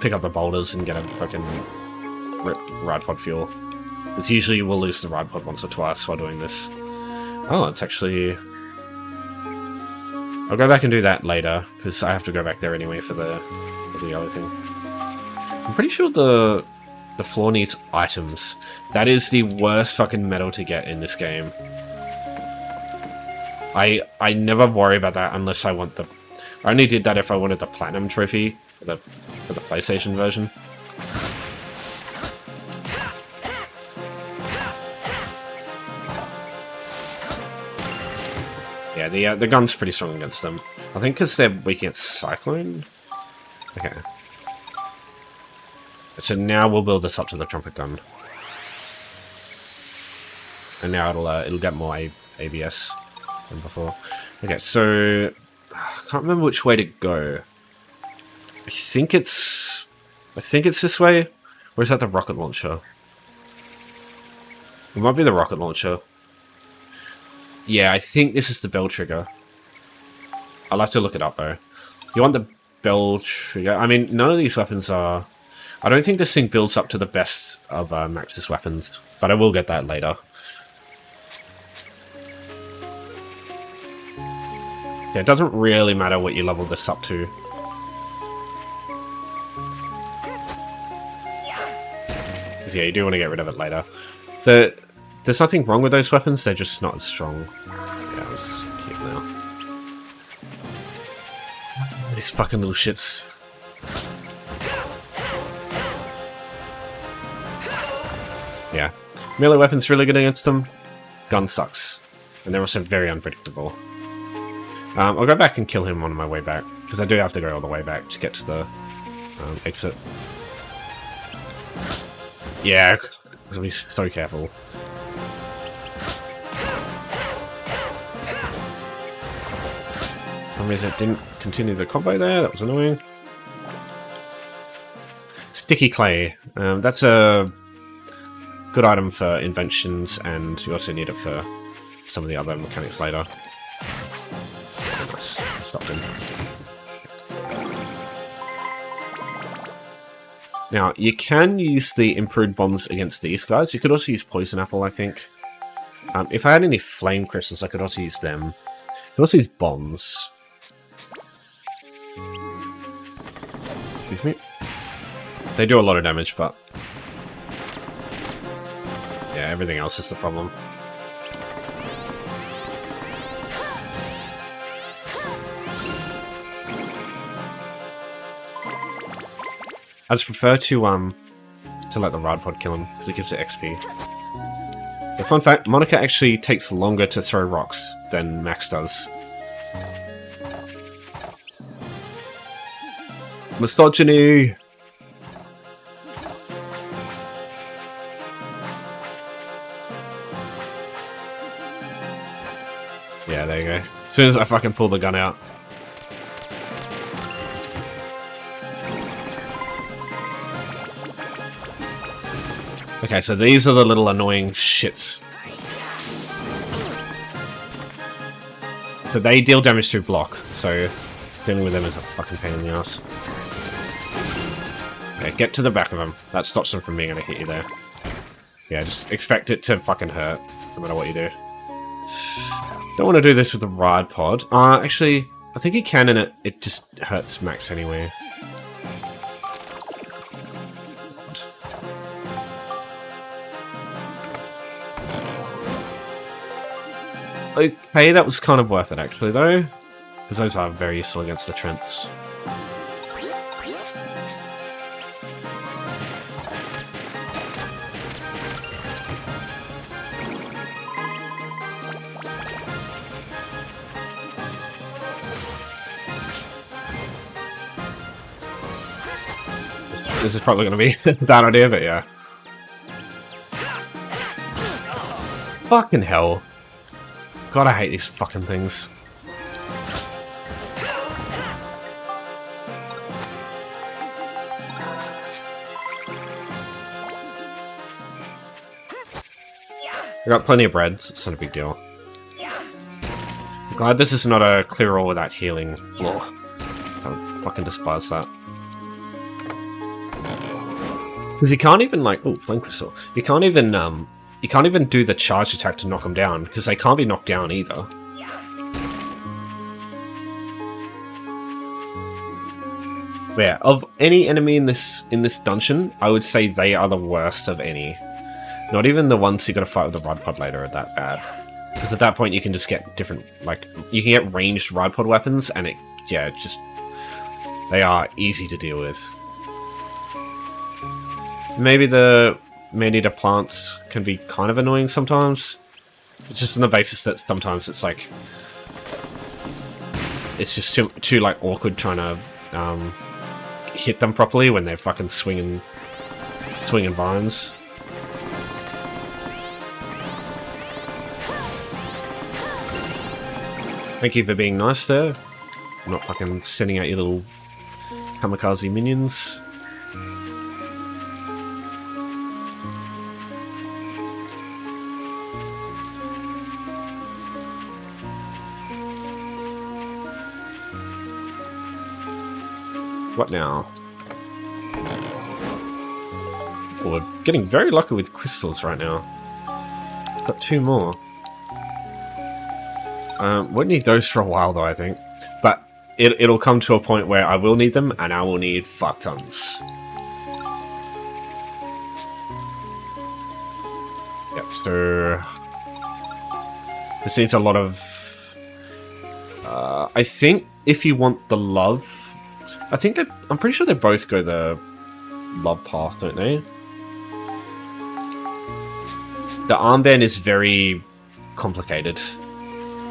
pick up the boulders and get a fucking ride pod fuel. Because usually you will lose the ride pod once or twice while doing this. Oh, it's actually... I'll go back and do that later, because I have to go back there anyway for the other thing. I'm pretty sure the floor needs items. That is the worst fucking metal to get in this game. I never worry about that unless I want the... I only did that if I wanted the platinum trophy for the PlayStation version. Yeah, the gun's pretty strong against them. I think because they're weak against Cyclone? Okay. So now we'll build this up to the trumpet gun. And now it'll get more ABS than before. Okay, so... I can't remember which way to go. I think it's this way? Or is that the rocket launcher? It might be the rocket launcher. Yeah, I think this is the bell trigger. I'll have to look it up, though. You want the bell trigger? I mean, none of these weapons are... I don't think this thing builds up to the best of Max's weapons, but I will get that later. Yeah, it doesn't really matter what you level this up to. Because, yeah, you do want to get rid of it later. There's nothing wrong with those weapons, they're just not as strong. Yeah, let's keep now. These fucking little shits. Yeah. Melee weapons really good against them. Gun sucks. And they're also very unpredictable. I'll go back and kill him on my way back, because I do have to go all the way back to get to the exit. Yeah, gotta be so careful. For some reason it didn't continue the combo there, that was annoying. Sticky clay. That's a good item for inventions, and you also need it for some of the other mechanics later. Nice. stopped him. Now, you can use the improved bombs against these guys. You could also use Poison Apple, I think. If I had any flame crystals, I could also use them. I could also use bombs. Excuse me. They do a lot of damage, but... yeah, everything else is the problem. I just prefer to let the Rod Pod kill him, because it gives it XP. The fun fact, Monica actually takes longer to throw rocks than Max does. Misogyny! Yeah, there you go. As soon as I fucking pull the gun out. Okay, so these are the little annoying shits. So they deal damage through block, so dealing with them is a fucking pain in the ass. Okay, get to the back of them. That stops them from being able to hit you there. Yeah, just expect it to fucking hurt, no matter what you do. Don't want to do this with the Ride Pod. Actually, I think you can, and it just hurts Max anyway. Okay, that was kind of worth it actually, though. Because those are very useful against the Trents. This is probably going to be a bad idea, but yeah. Fucking hell. God, I hate these fucking things. I got plenty of bread, so it's not a big deal. I'm glad this is not a clear all without healing floor. So I would fucking despise that. Because you can't even, like, oh, flame crystal. You can't even do the charge attack to knock them down, because they can't be knocked down either. But yeah, of any enemy in this dungeon, I would say they are the worst of any. Not even the ones you gotta fight with the Rod Pod later are that bad. Because at that point you can just get different, like, you can get ranged Rod Pod weapons, and they are easy to deal with. Maybe the man-eater plants can be kind of annoying sometimes. It's just on the basis that sometimes it's like... it's just too like, awkward trying to hit them properly when they're fucking swinging vines. Thank you for being nice there. Not fucking sending out your little kamikaze minions. What now? Oh, we're getting very lucky with crystals right now. Got 2 more. Won't need those for a while though, I think. But it'll come to a point where I will need them, and I will need fuck tons. Yep, so... this needs a lot of... I think if you want the love... I think that I'm pretty sure they both go the love path, don't they? The armband is very complicated.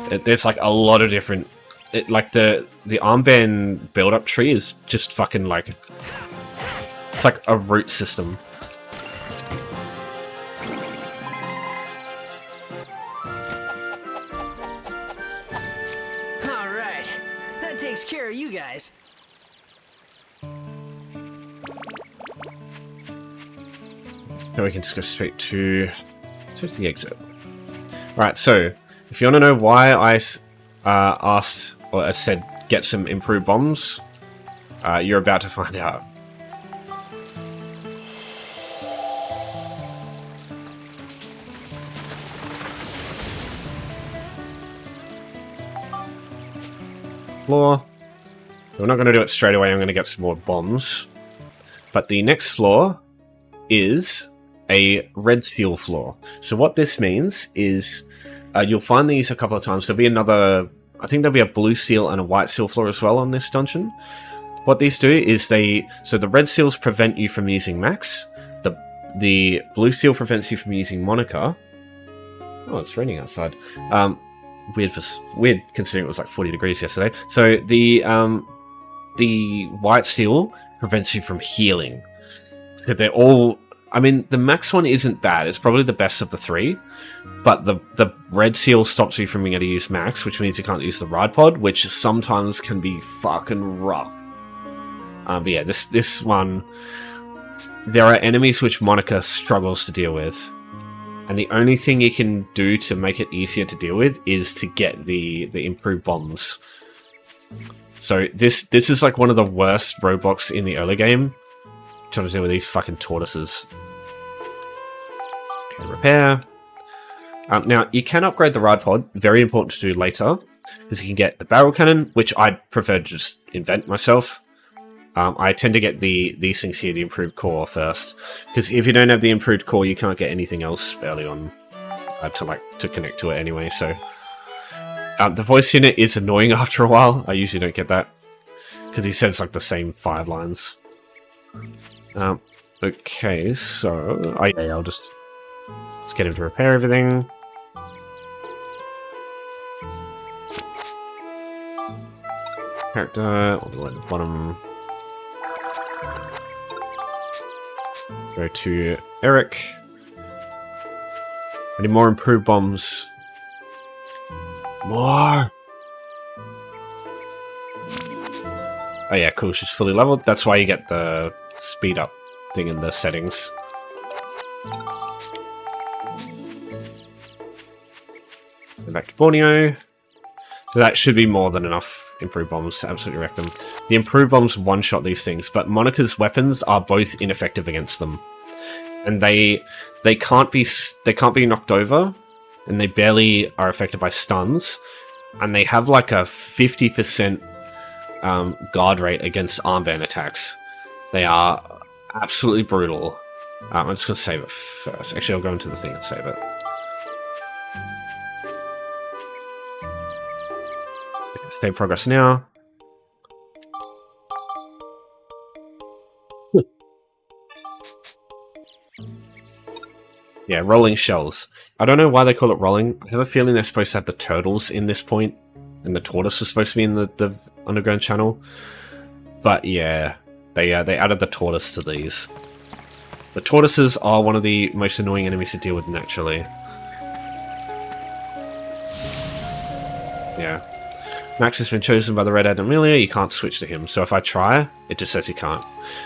There's like a lot of different... like the armband build-up tree is just fucking like... it's like a root system. Alright, that takes care of you guys. Now we can just go straight to the exit. Right, so if you want to know why I asked or said get some improved bombs? You're about to find out. Floor. We're not going to do it straight away, I'm going to get some more bombs. But the next floor is a red seal floor. So what this means is you'll find these a couple of times. There'll be another, I think there'll be a blue seal and a white seal floor as well on this dungeon. What these do is so the red seals prevent you from using Max. The blue seal prevents you from using Monica. Oh, it's raining outside. Weird considering it was like 40 degrees yesterday. So the white seal prevents you from healing. They're all, I mean, the Max one isn't bad. It's probably the best of the three. But the red seal stops you from being able to use Max, which means you can't use the ride pod, which sometimes can be fucking rough. But yeah, this one, there are enemies which Monica struggles to deal with. And the only thing you can do to make it easier to deal with is to get the improved bombs. So this is like one of the worst roadblocks in the early game. Trying to deal with these fucking tortoises. Okay, repair. Now, you can upgrade the ride pod. Very important to do later. Because you can get the barrel cannon, which I'd prefer to just invent myself. I tend to get these things here, the improved core first, because if you don't have the improved core, you can't get anything else early on to connect to it anyway. So the voice in it is annoying after a while. I usually don't get that because he says like the same 5 lines. Okay, so I'll just let's get him to repair everything. Character, all the way to the bottom. Go to Eric. I need more improved bombs. More! Oh yeah, cool, she's fully leveled. That's why you get the speed up thing in the settings. Go back to Borneo. So that should be more than enough improved bombs to absolutely wreck them. The improved bombs one-shot these things, but Monica's weapons are both ineffective against them. And they can't be knocked over, and they barely are affected by stuns. And they have like a 50% guard rate against armband attacks. They are absolutely brutal. I'm just going to save it first. Actually, I'll go into the thing and save it. Save progress now. Yeah, rolling shells. I don't know why they call it rolling. I have a feeling they're supposed to have the turtles in this point, and the tortoise is supposed to be in the underground channel. But yeah, they added the tortoise to these. The tortoises are one of the most annoying enemies to deal with naturally. Yeah. Max has been chosen by the Red Amelia, you can't switch to him. So if I try, it just says you can't.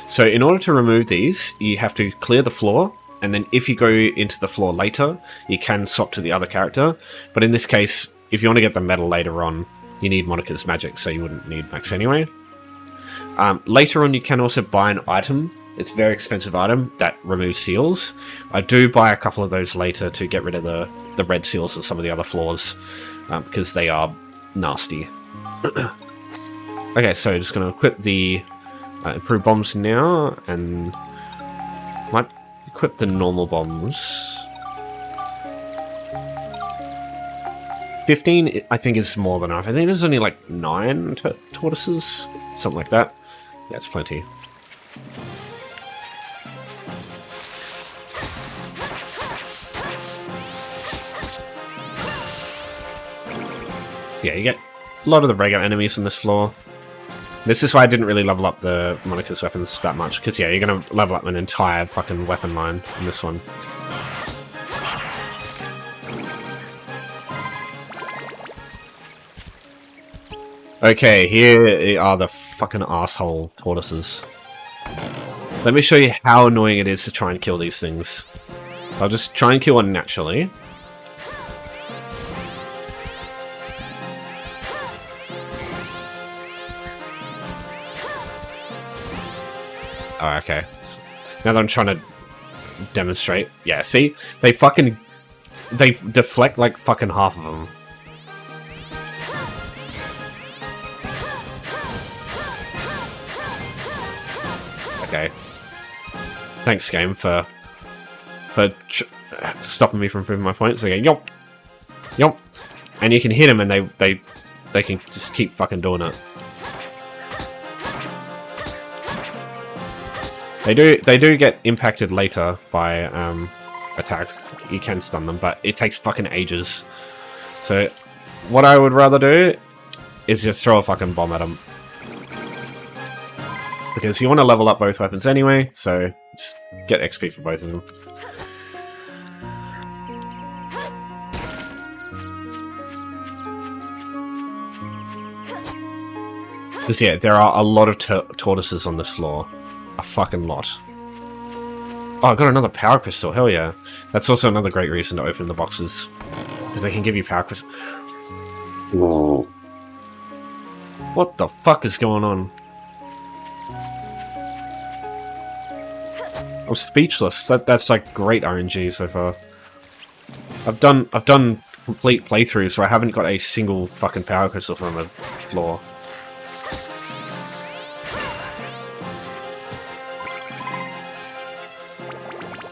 So in order to remove these, you have to clear the floor, and then if you go into the floor later, you can swap to the other character. But in this case, if you want to get the medal later on, you need Monica's magic, so you wouldn't need Max anyway. Later on, you can also buy an item. It's a very expensive item that removes seals. I do buy a couple of those later to get rid of the red seals and some of the other floors, because they are nasty. Okay, so just going to equip the improved bombs now, and might equip the normal bombs. 15, I think, is more than enough. I think there's only like 9 tortoises, something like that. Yeah, it's plenty. Yeah, you get a lot of the regular enemies on this floor. This is why I didn't really level up the Monica's weapons that much, because yeah, you're going to level up an entire fucking weapon line in this one. Okay, here are the fucking asshole tortoises. Let me show you how annoying it is to try and kill these things. I'll just try and kill one naturally. Oh, okay. Now that I'm trying to demonstrate. Yeah, see? They deflect like fucking half of them. Okay. Thanks, game, for stopping me from proving my points. Okay, yop, yop, and you can hit them, and they can just keep fucking doing it. They do get impacted later by attacks. You can stun them, but it takes fucking ages. So, what I would rather do is just throw a fucking bomb at them. Because you want to level up both weapons anyway, so just get XP for both of them. Because yeah, there are a lot of tortoises on this floor. A fucking lot. Oh, I got another power crystal, hell yeah. That's also another great reason to open the boxes. Because they can give you power crystals. Whoa. What the fuck is going on? I'm speechless. That's like great RNG so far. I've done complete playthroughs where I haven't got a single fucking power crystal from the floor.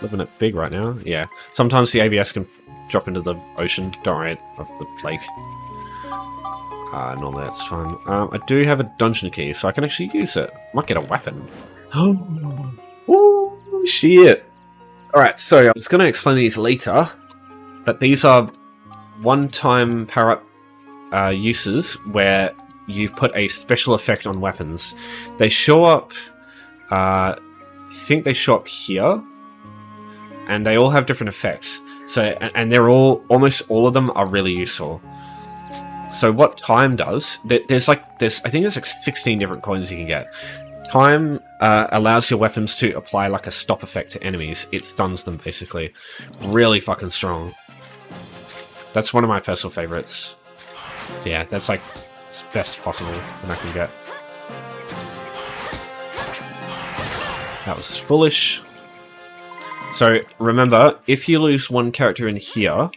Living it big right now. Yeah. Sometimes the ABS can drop into the ocean. Don't worry, of the lake. Normally that's fine. I do have a dungeon key, so I can actually use it. Might get a weapon. Oh, shit. Alright, so I was going to explain these later, but these are one-time power-up uses where you put a special effect on weapons. They show up... I think they show up here. And they all have different effects. So, and they're almost all of them are really useful. So what time does, I think there's like 16 different coins you can get. Time allows your weapons to apply like a stop effect to enemies. It stuns them basically. Really fucking strong. That's one of my personal favorites. So yeah, that's like it's best possible that I can get. That was foolish. So, remember, if you lose one character in here,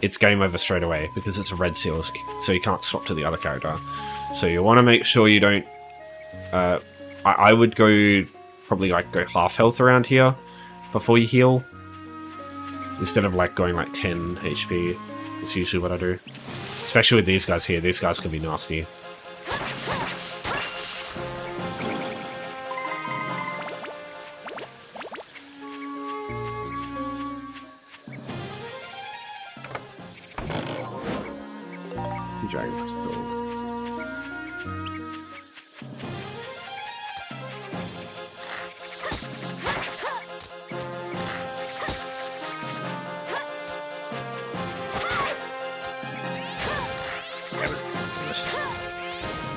it's game over straight away, because it's a red seal, so you can't swap to the other character. So you want to make sure you don't... I would probably go half health around here before you heal, instead of going like 10 HP. That's usually what I do. Especially with these guys here, these guys can be nasty. Dragon Crystal.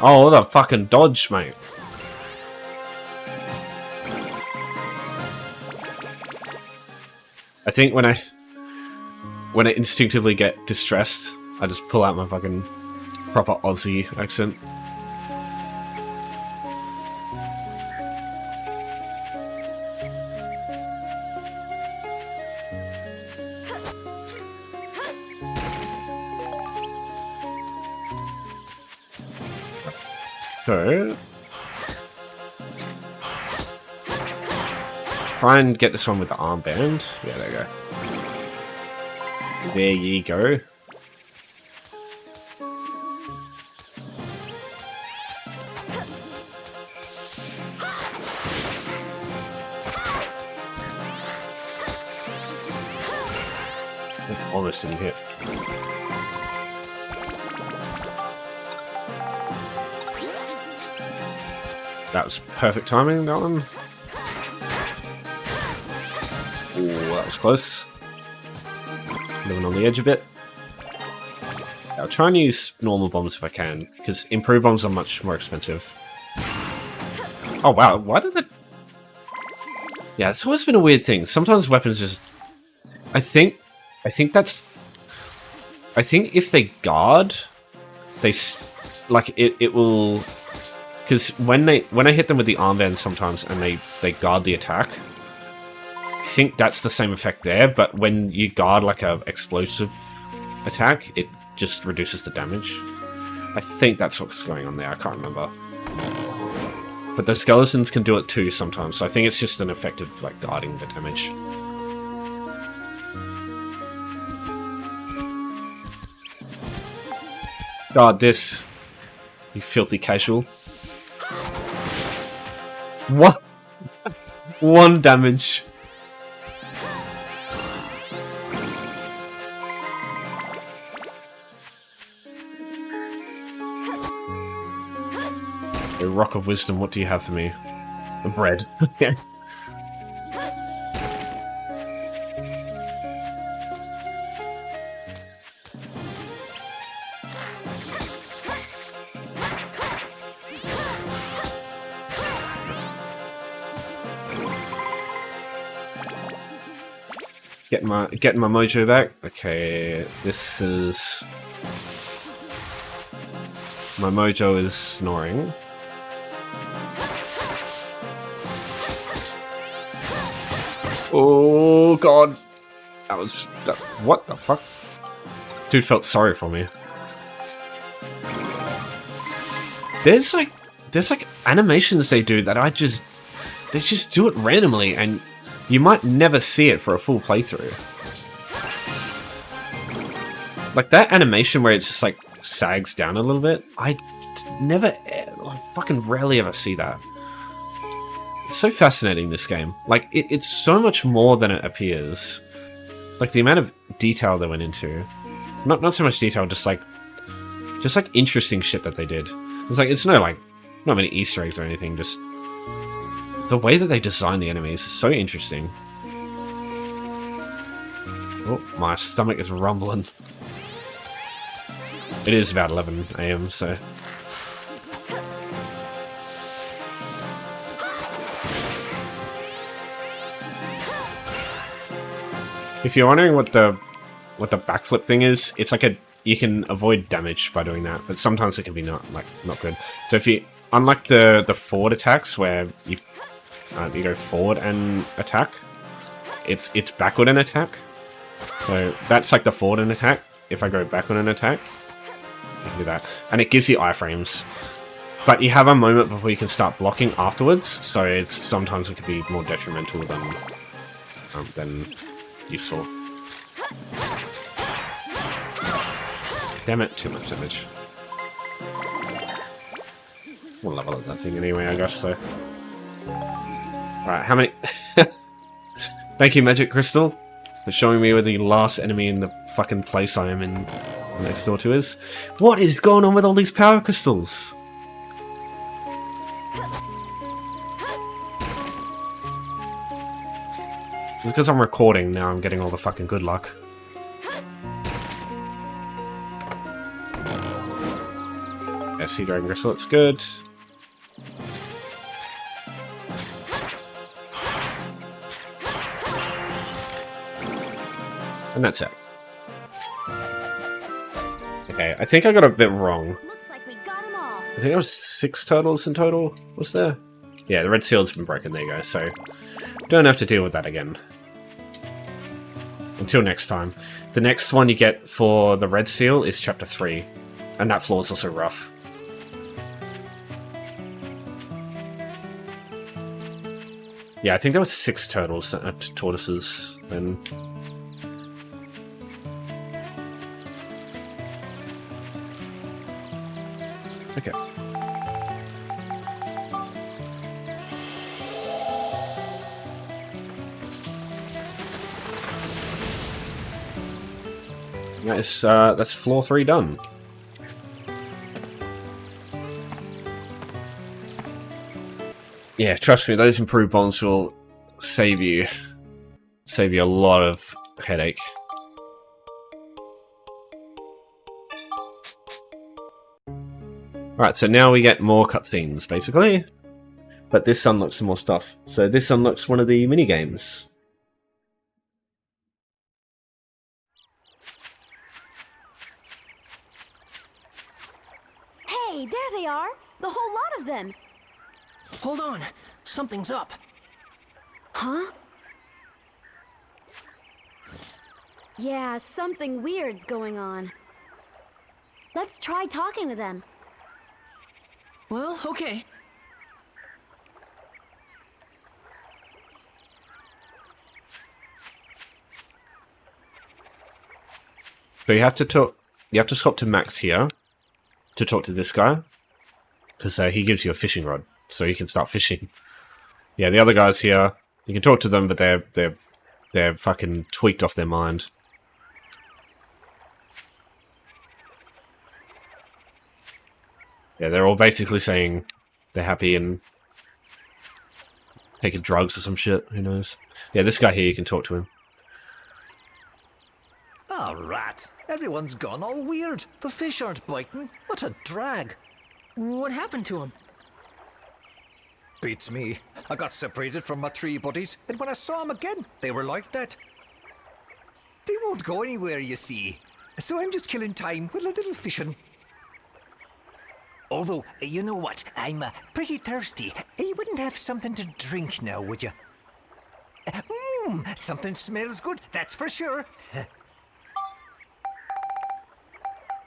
Oh, what a fucking dodge, mate. I think when I instinctively get distressed, I just pull out my fucking proper Aussie accent. So, try and get this one with the armband. Yeah, there you go. There ye go. Almost didn't hit. That was perfect timing, that one. Ooh, that was close. Living on the edge a bit. I'll try and use normal bombs if I can, because improved bombs are much more expensive. Oh wow, why did that... Yeah, it's always been a weird thing. Sometimes weapons just... I think if they guard, it will Because when I hit them with the armband sometimes and they guard the attack, I think that's the same effect there, but when you guard like a explosive attack, it just reduces the damage. I think that's what's going on there, I can't remember. But the skeletons can do it too sometimes, so I think it's just an effect of like guarding the damage. Guard this, you filthy casual. What? 1 damage. A rock of wisdom, what do you have for me? A bread. Okay. Getting my mojo back. Okay, this is... My mojo is snoring. Oh god. That was... what the fuck? Dude felt sorry for me. There's like animations they do that they just do it randomly and you might never see it for a full playthrough. Like that animation where it just like sags down a little bit, I fucking rarely ever see that. It's so fascinating, this game. Like, it's so much more than it appears. Like, the amount of detail they went into. Not so much detail, just like interesting shit that they did. It's not many Easter eggs or anything, just the way that they design the enemies is so interesting. Oh, my stomach is rumbling. It is about 11 AM, so... If you're wondering what the backflip thing is, it's like you can avoid damage by doing that, but sometimes it can be not good. So if you unlike the forward attacks where you go forward and attack, it's backward and attack. So that's like the forward and attack. If I go backward and attack, you can do that, and it gives you iframes. But you have a moment before you can start blocking afterwards, so sometimes it can be more detrimental than useful. Damn it, too much damage. We'll level up that thing anyway, I guess, so. Alright, how many... Thank you, Magic Crystal, for showing me where the last enemy in the fucking place I am in next door to is. What is going on with all these power crystals? It's because I'm recording now, I'm getting all the fucking good luck. Yeah, Sea Dragon Crystal, it's good. And that's it. Okay, I think I got a bit wrong. Looks like we got 'em all. I think it was 6 turtles in total, was there? Yeah, the red seal's been broken, there you go, so don't have to deal with that again. Until next time. The next one you get for the red seal is chapter 3, and that floor is also rough. Yeah, I think there was 6 turtles, tortoises, then. Okay. That's floor 3 done. Yeah, trust me, those improved bonds will save you a lot of headache. Alright, so now we get more cutscenes, basically. But this unlocks some more stuff. So this unlocks one of the minigames. Hey, there they are. The whole lot of them. Hold on. Something's up. Huh? Yeah, something weird's going on. Let's try talking to them. Well, okay. So you have to talk. You have to swap to Max here to talk to this guy, because he gives you a fishing rod, so you can start fishing. Yeah, the other guys here, you can talk to them, but they're fucking tweaked off their mind. Yeah, they're all basically saying they're happy and taking drugs or some shit. Who knows? Yeah, this guy here, you can talk to him. Ah, rat. Everyone's gone all weird. The fish aren't biting. What a drag. What happened to him? Beats me. I got separated from my three buddies, and when I saw them again, they were like that. They won't go anywhere, you see. So I'm just killing time with a little fishing. Although, you know what? I'm pretty thirsty. You wouldn't have something to drink now, would you? Something smells good, that's for sure.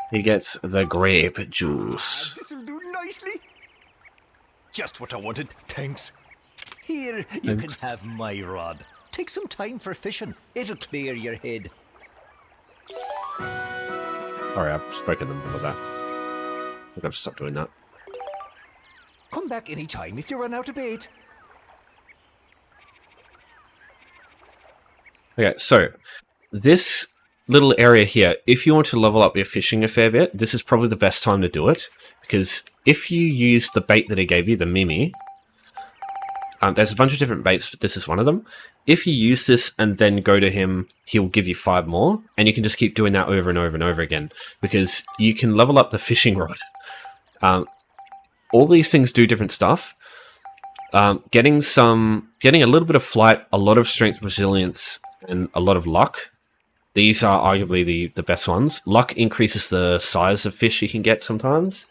He gets the grape juice. This'll do nicely. Just what I wanted, thanks. Here, you Thanks. can have my rod. Take some time for fishing. It'll clear your head. Sorry, I've spoken to them about that. I've got to stop doing that. Come back any time if you run out of bait. Okay, so this little area here, if you want to level up your fishing a fair bit, this is probably the best time to do it, because if you use the bait that he gave you, the Mimi, there's a bunch of different baits, but this is one of them. If you use this and then go to him, he'll give you 5 more, and you can just keep doing that over and over and over again, because you can level up the fishing rod. All these things do different stuff. Getting a little bit of flight, a lot of strength, resilience, and a lot of luck. These are arguably the best ones. Luck increases the size of fish you can get sometimes.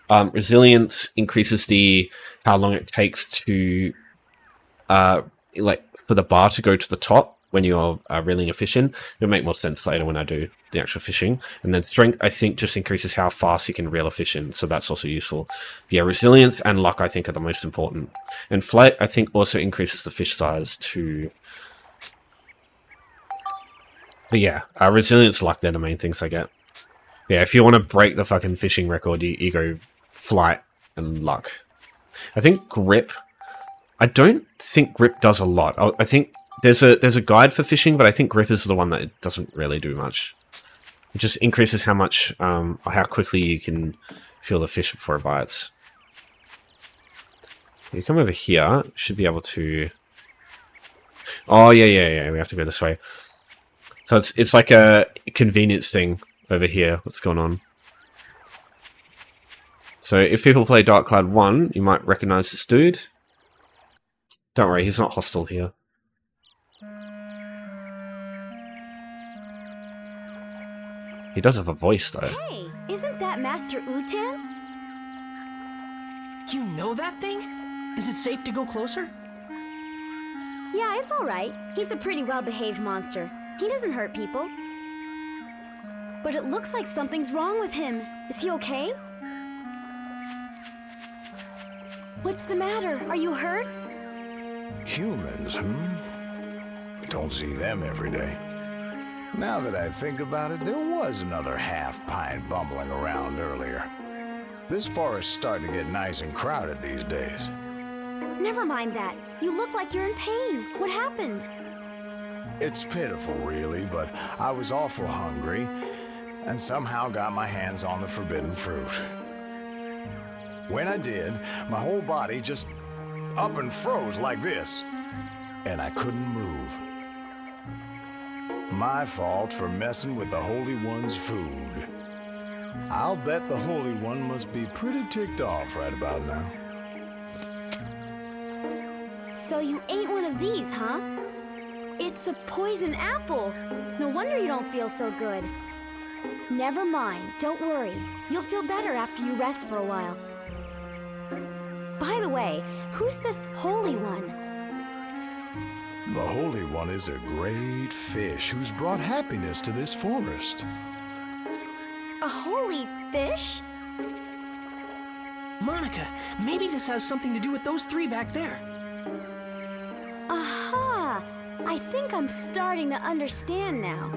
Resilience increases how long it takes to for the bar to go to the top when you're reeling a fish in. It'll make more sense later when I do the actual fishing. And then strength, I think, just increases how fast you can reel a fish in, so that's also useful. Yeah, resilience and luck, I think, are the most important. And flight, I think, also increases the fish size too. But yeah, resilience, luck, they're the main things I get. Yeah, if you want to break the fucking fishing record, you go flight and luck. I think grip, I don't think grip does a lot. I think there's a guide for fishing, but I think grip is the one that doesn't really do much. It just increases how much, how quickly you can feel the fish before it bites. You come over here, should be able to... Oh, yeah, we have to go this way. So it's like a convenience thing over here, what's going on. So if people play Dark Cloud 1, you might recognize this dude. Don't worry, he's not hostile here. He does have a voice, though. Hey, isn't that Master Utan? You know that thing? Is it safe to go closer? Yeah, it's alright. He's a pretty well-behaved monster. He doesn't hurt people. But it looks like something's wrong with him. Is he okay? What's the matter? Are you hurt? Humans, Don't see them every day. Now that I think about it, there was another half-pint bumbling around earlier. This forest's starting to get nice and crowded these days. Never mind that. You look like you're in pain. What happened? It's pitiful, really, but I was awful hungry and somehow got my hands on the forbidden fruit. When I did, my whole body just up and froze like this, and I couldn't move. My fault for messing with the Holy One's food. I'll bet the Holy One must be pretty ticked off right about now. So you ate one of these, huh? It's a poison apple. No wonder you don't feel so good. Never mind, don't worry. You'll feel better after you rest for a while. By the way, who's this Holy One? The Holy One is a great fish who's brought happiness to this forest. A holy fish? Monica, maybe this has something to do with those three back there. Aha! I think I'm starting to understand now.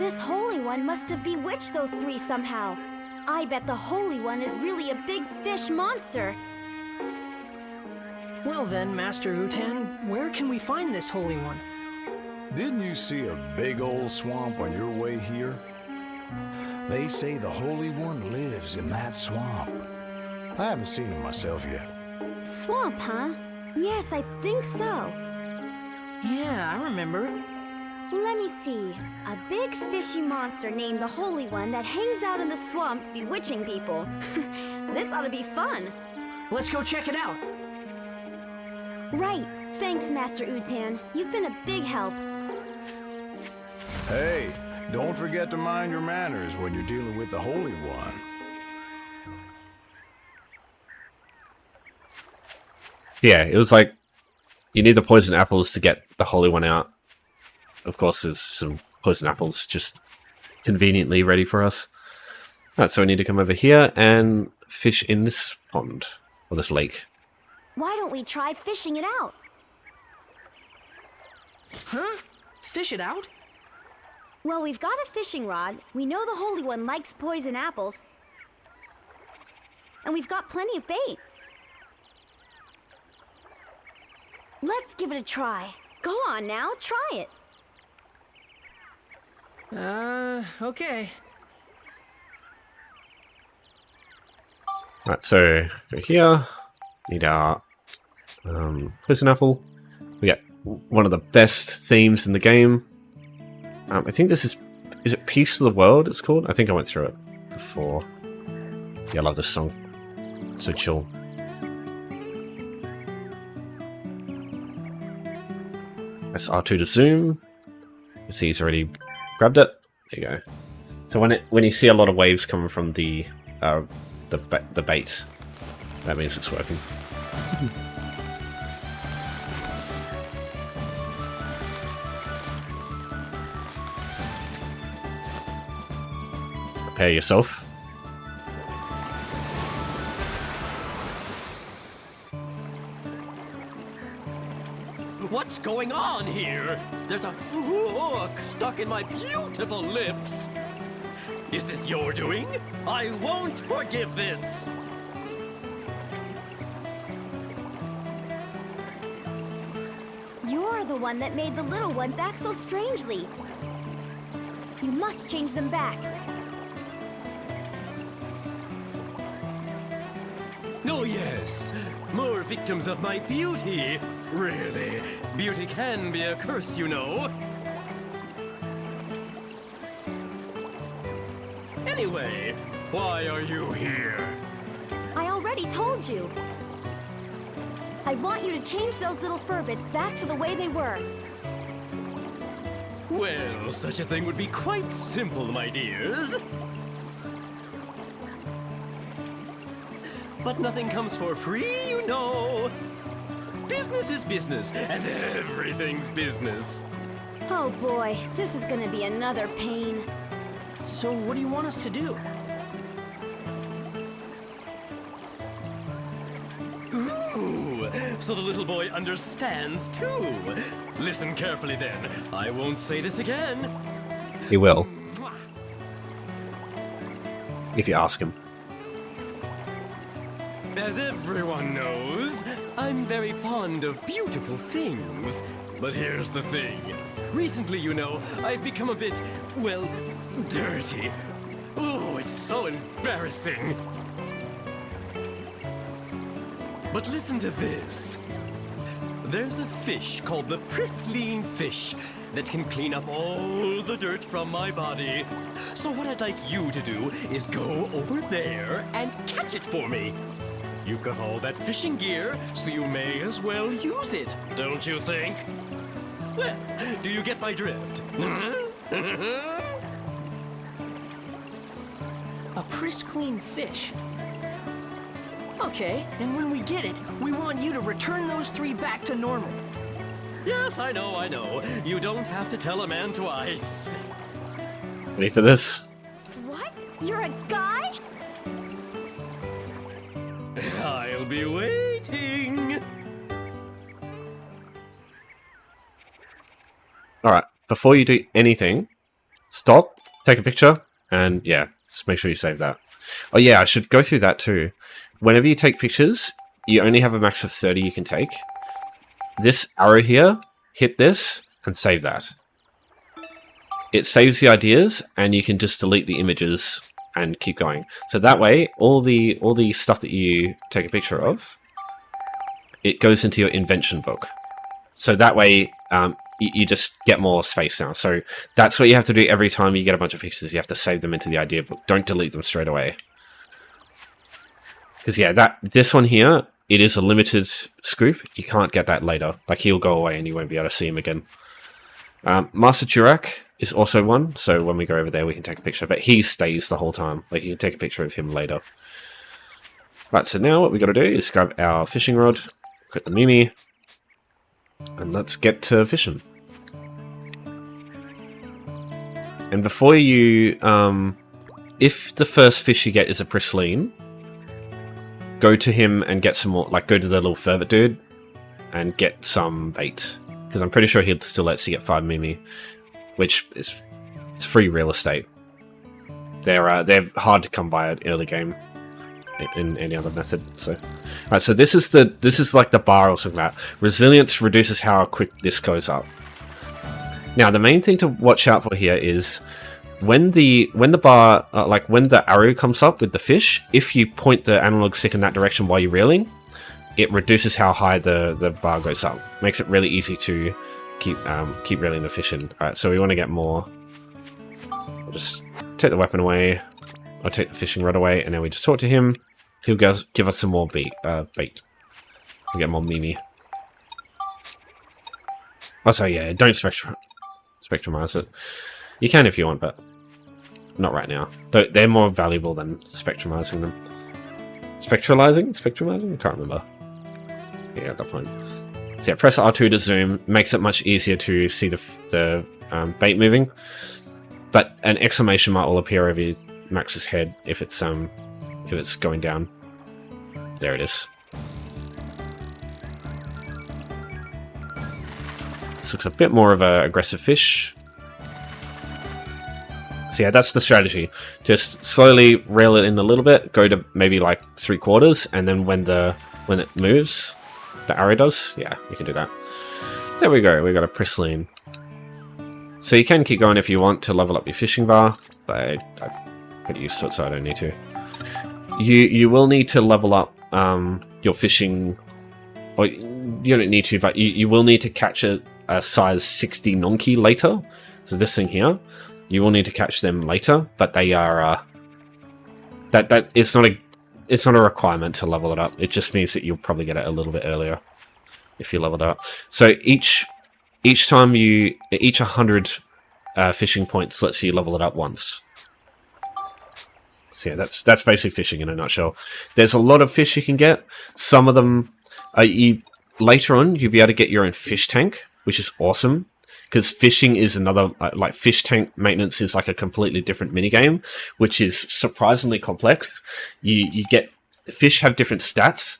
This Holy One must have bewitched those three somehow. I bet the Holy One is really a big fish monster. Well then, Master Utan, where can we find this Holy One? Didn't you see a big old swamp on your way here? They say the Holy One lives in that swamp. I haven't seen him myself yet. Swamp, huh? Yes, I think so. Yeah, I remember. Let me see. A big fishy monster named the Holy One that hangs out in the swamps bewitching people. This ought to be fun. Let's go check it out. Right. Thanks, Master Utan. You've been a big help. Hey, don't forget to mind your manners when you're dealing with the Holy One. Yeah, it was like, you need the poison apples to get the Holy One out. Of course, there's some poison apples just conveniently ready for us. Alright, so we need to come over here and fish in this pond, or this lake. Why don't we try fishing it out? Huh? Fish it out? Well, we've got a fishing rod, we know the Holy One likes poison apples, and we've got plenty of bait. Let's give it a try. Go on now, try it. Okay. Right, so go here. Need our poison apple. We get one of the best themes in the game. I think this is it Peace of the World it's called? I think I went through it before. Yeah, I love this song. So chill. Press R2 to zoom. You see he's already grabbed it. There you go. So when you see a lot of waves coming from the bait, that means it's working. Prepare yourself. What's going on here? There's a hook stuck in my beautiful lips. Is this your doing? I won't forgive this. You're the one that made the little ones act so strangely. You must change them back. Oh yes, more victims of my beauty. Really, beauty can be a curse, you know. Anyway, why are you here? I already told you. I want you to change those little furbits back to the way they were. Well, such a thing would be quite simple, my dears. But nothing comes for free, you know. Business is business, and everything's business. Oh boy, this is gonna be another pain. So what do you want us to do? Ooh, so the little boy understands too. Listen carefully then. I won't say this again. He will, if you ask him. As everyone knows, I'm very fond of beautiful things. But here's the thing. Recently, you know, I've become a bit, well, dirty. Oh, it's so embarrassing. But listen to this. There's a fish called the pristine fish that can clean up all the dirt from my body. So what I'd like you to do is go over there and catch it for me. You've got all that fishing gear, so you may as well use it, don't you think? Well, do you get my drift? A pristine fish. Oh, Okay, and when we get it, we want you to return those 3 back to normal. Yes, I know. You don't have to tell a man twice. Ready for this? What? You're a guy? I'll be waiting. Alright, before you do anything, stop, take a picture, and yeah, just make sure you save that. Oh yeah, I should go through that too. Whenever you take pictures, you only have a max of 30 you can take. This arrow here, hit this, and save that. It saves the ideas, and you can just delete the images and keep going. So that way, all the stuff that you take a picture of, it goes into your invention book. So that way, you just get more space now. So that's what you have to do every time you get a bunch of pictures. You have to save them into the idea book. Don't delete them straight away. Because yeah, this one here, it is a limited scoop. You can't get that later. Like, he'll go away and you won't be able to see him again. Master Jurak is also one. So when we go over there, we can take a picture. But he stays the whole time. Like, you can take a picture of him later. Right, so now what we got to do is grab our fishing rod, equip the Mimi, and let's get to fishing. And before you, if the first fish you get is a Prisline, go to him and get some more, like go to the little fervet dude and get some bait. Because I'm pretty sure he still lets you get 5 Mimi, which is, it's free real estate. They're hard to come by at early game in any other method. So, right, so this is like the bar I was talking about. Resilience reduces how quick this goes up. Now, the main thing to watch out for here is when the bar, like when the arrow comes up with the fish, if you point the analog stick in that direction while you're reeling, it reduces how high the bar goes up. Makes it really easy to keep reeling the fish in. All right, so we want to get more. We'll just take the weapon away. I'll take the fishing rod away, and then we just talk to him. He'll give us some more bait. We'll get more Mimi. Also, yeah, don't spectrumize it. You can if you want, but not right now. They're more valuable than spectrumizing them. Spectralizing? I can't remember. Yeah, that's fine. So yeah, press R2 to zoom. Makes it much easier to see the bait moving. But an exclamation mark will appear over Max's head if it's going down. There it is. This looks a bit more of an aggressive fish. So yeah, that's the strategy. Just slowly reel it in a little bit, go to maybe like 3/4, and then when it moves, the arrow does, yeah, you can do that. There we go, we got a Prisline. So you can keep going if you want to level up your fishing bar, but I'm pretty used to it, so I don't need to. You will need to level up your fishing, or you don't need to, but you will need to catch a size 60 Nonki later. So this thing here, you will need to catch them later, but they are it's not a requirement to level it up. It just means that you'll probably get it a little bit earlier if you level it up. So each 100 fishing points lets you level it up once. So yeah, that's basically fishing in a nutshell. There's a lot of fish you can get. Some of them, later on, you'll be able to get your own fish tank, which is awesome. Because fishing is another, like fish tank maintenance is like a completely different minigame, which is surprisingly complex. You get, fish have different stats,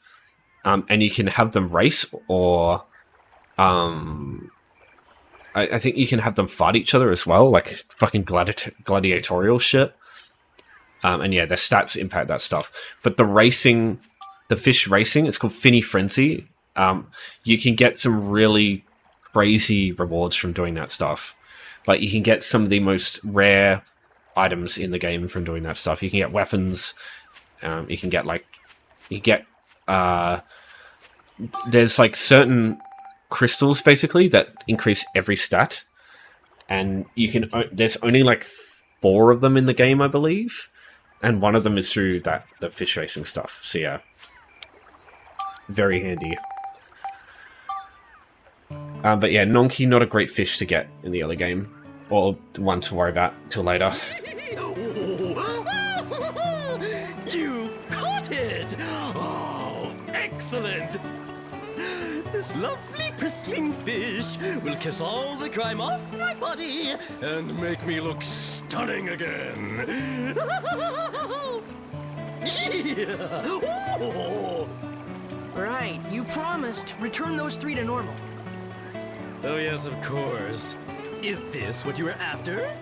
and you can have them race, or I think you can have them fight each other as well, like fucking gladiatorial shit. And yeah, their stats impact that stuff. But the fish racing, it's called Finny Frenzy. You can get some really crazy rewards from doing that stuff. Like, you can get some of the most rare items in the game from doing that stuff. You can get weapons. You can get there's like certain crystals basically that increase every stat, and there's only like 4 of them in the game, I believe, and one of them is through the fish racing stuff. So yeah, very handy. But yeah, Nonki, not a great fish to get in the early game, or one to worry about till later. You caught it! Oh, this lovely pristine fish will kiss all the grime off my body and make me look stunning again. Yeah. Ooh. Right, you promised. Return those 3 to normal. Oh yes, of course. Is this what you were after?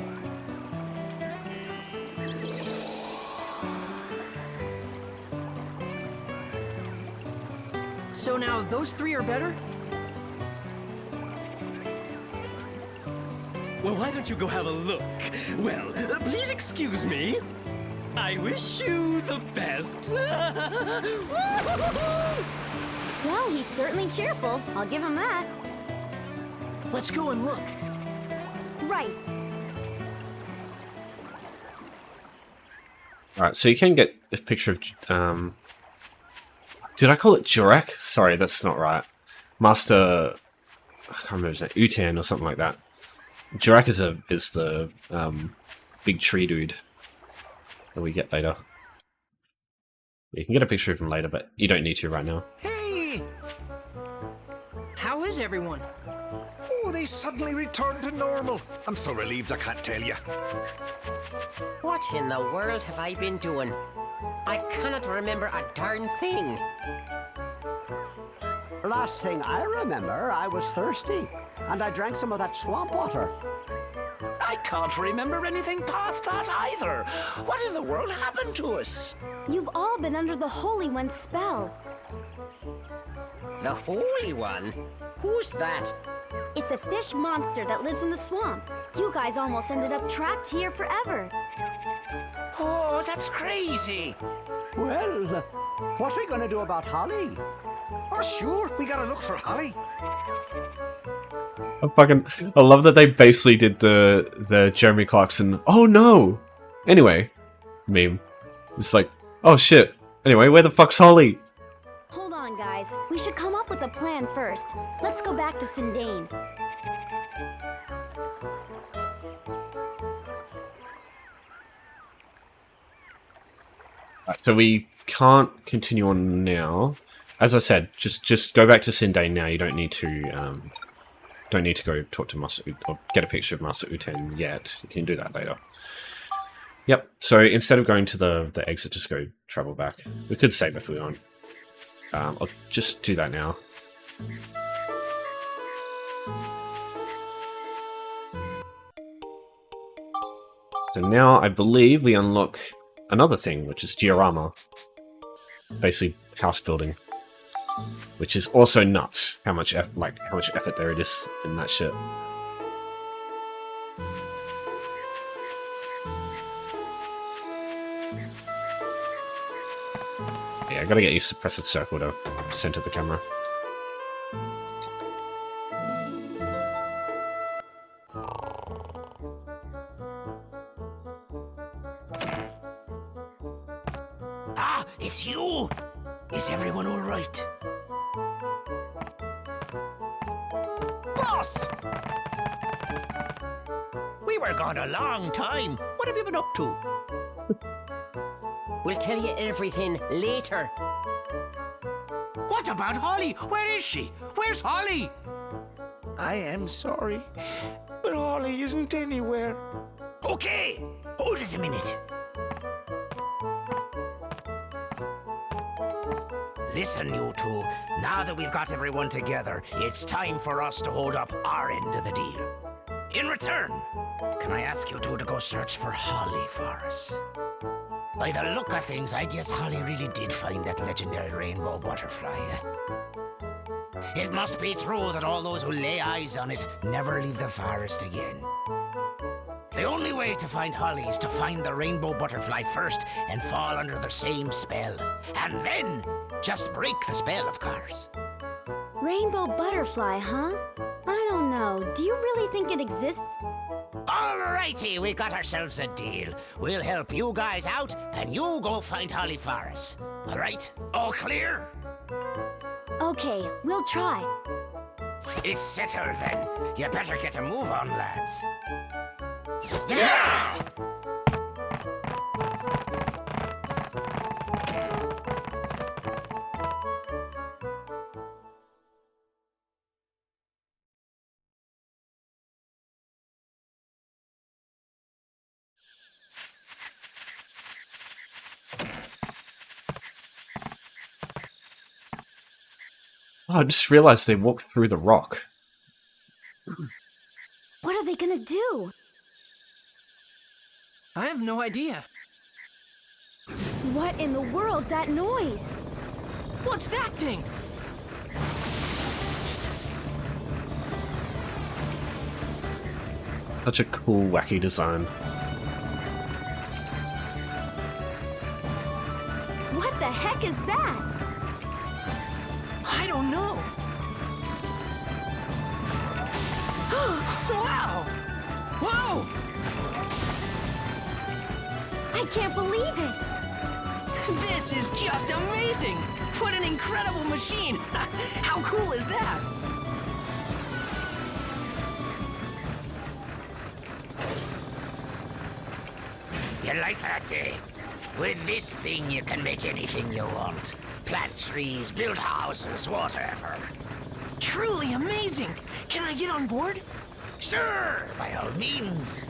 So now those 3 are better? Well, why don't you go have a look? Well, please excuse me. I wish you the best. Well, he's certainly cheerful. I'll give him that. Let's go and look. Right. Alright, so you can get a picture of... did I call it Jurek? Sorry, that's not right. Master... I can't remember his name. Utan or something like that. Jurek is the big tree dude that we get later. You can get a picture of him later, but you don't need to right now. Hey! How is everyone? Oh, they suddenly returned to normal. I'm so relieved I can't tell you. What in the world have I been doing? I cannot remember a darn thing. Last thing I remember, I was thirsty, and I drank some of that swamp water. I can't remember anything past that either. What in the world happened to us? You've all been under the Holy One's spell. The Holy One? Who's that? It's a fish monster that lives in the swamp. You guys almost ended up trapped here forever. Oh, that's crazy. Well, what are we going to do about Holly? Oh, sure, we gotta look for Holly. I love that they basically did the Jeremy Clarkson, oh no! Anyway, meme. It's like, oh shit. Anyway, where the fuck's Holly? Hold on, guys. We should come up with a plan first. Let's go back to Sindain. So we can't continue on now. As I said, just go back to Sindain now. You don't need to go talk to Master or get a picture of Master Uten yet. You can do that later. Yep. So instead of going to the exit, just go travel back. We could save if we want. I'll just do that now. So now I believe we unlock another thing, which is diorama. Basically, house building. Which is also nuts. How much effort there it is in that shit. Yeah, I gotta get used to press the circle to center the camera. Ah, it's you! Is everyone all right? Boss! We were gone a long time. What have you been up to? We'll tell you everything later. What about Holly? Where is she? Where's Holly? I am sorry, but Holly isn't anywhere. Okay, hold it a minute. Listen, you two. Now that we've got everyone together, it's time for us to hold up our end of the deal. In return, can I ask you two to go search for Holly for us? By the look of things, I guess Holly really did find that legendary rainbow butterfly. It must be true that all those who lay eyes on it never leave the forest again. The only way to find Holly is to find the rainbow butterfly first and fall under the same spell. And then, just break the spell, of course. Rainbow butterfly, huh? I don't know. Do you really think it exists? Alrighty, we got ourselves a deal. We'll help you guys out, and you go find Holly for us. Alright? All clear? Okay, we'll try. It's settled then. You better get a move on, lads. Yeah! Oh, I just realized they walked through the rock. What are they gonna do? I have no idea. What in the world's that noise? What's that thing? Such a cool, wacky design. What the heck is that? I don't know. Wow! Whoa! I can't believe it! This is just amazing! What an incredible machine! How cool is that? You like that, eh? With this thing, you can make anything you want. Plant trees, build houses, whatever. Truly amazing! Can I get on board? Sure, by all means.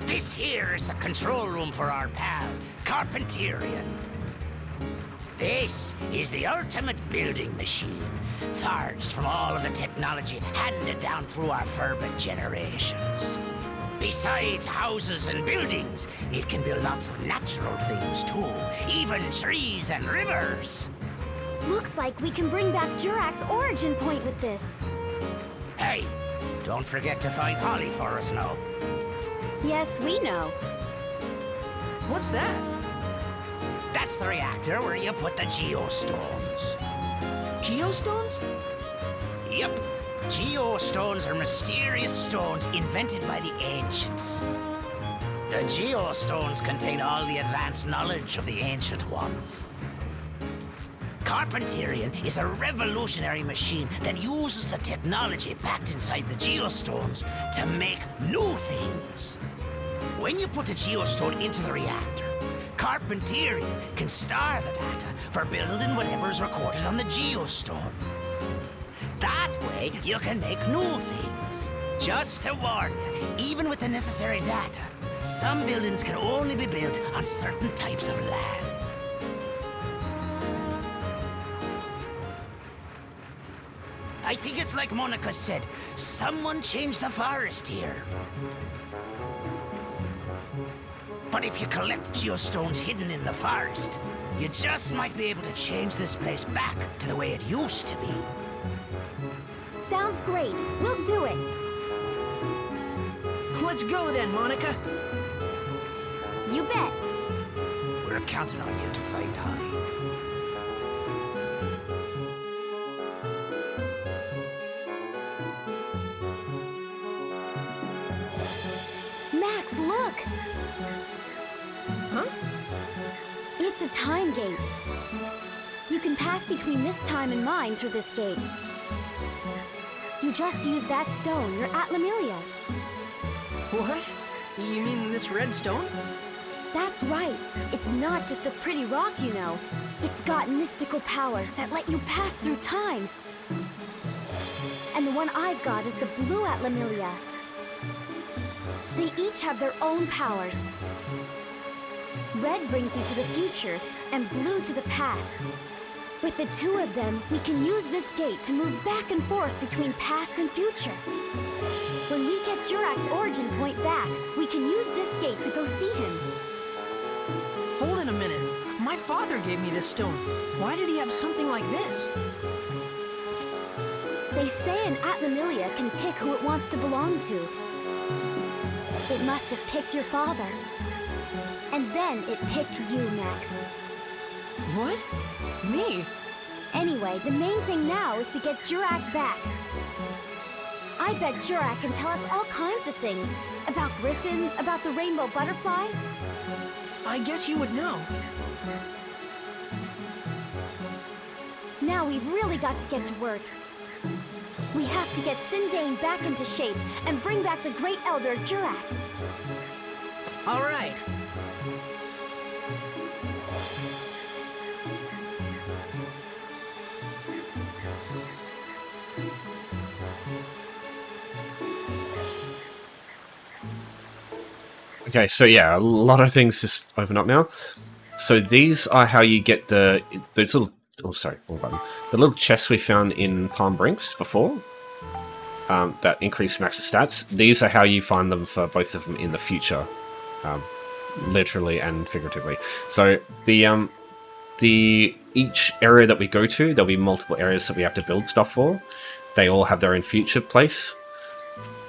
This here is the control room for our pal, Carpenterian. This is the ultimate building machine, forged from all of the technology handed down through our fervent generations. Besides houses and buildings, it can build lots of natural things too, even trees and rivers. Looks like we can bring back Jurak's origin point with this. Hey, don't forget to find Holly for us now. Yes, we know. What's that? That's the reactor where you put the geostones. Geostones? Yep. Geostones are mysterious stones invented by the ancients. The geostones contain all the advanced knowledge of the ancient ones. Carpenterian is a revolutionary machine that uses the technology packed inside the geostones to make new things. When you put a geostone into the reactor, Carpenterian can store the data for building whatever's recorded on the geostone. That way, you can make new things. Just to warn you, even with the necessary data, some buildings can only be built on certain types of land. I think it's like Monica said, someone changed the forest here. But if you collect geostones hidden in the forest, you just might be able to change this place back to the way it used to be. Sounds great. We'll do it. Let's go then, Monica. You bet. We're counting on you to find Holly. Max, look! Huh? It's a time gate. You can pass between this time and mine through this gate. You just use that stone. You're at Lemuria. What? You mean this red stone? That's right. It's not just a pretty rock, you know. It's got mystical powers that let you pass through time. And the one I've got is the blue at Lemuria. They each have their own powers. Red brings you to the future, and blue to the past. With the two of them, we can use this gate to move back and forth between past and future. When we get Jurak's origin point back, we can use this gate to go see him. Hold it a minute. My father gave me this stone. Why did he have something like this? They say an Atlamillia can pick who it wants to belong to. It must have picked your father. And then it picked you, Max. What? Me? Anyway, the main thing now is to get Jurak back. I bet Jurak can tell us all kinds of things. About Griffin, about the rainbow butterfly. I guess you would know. Now we've really got to get to work. We have to get Sindain back into shape and bring back the Great Elder Jurak. All right. Okay, so yeah, a lot of things just open up now. So these are how you get those little... Oh, sorry, wrong button. The little chests we found in Palm Brinks before. That increase max stats. These are how you find them for both of them in the future. Literally and figuratively. So each area that we go to, there'll be multiple areas that we have to build stuff for. They all have their own future place.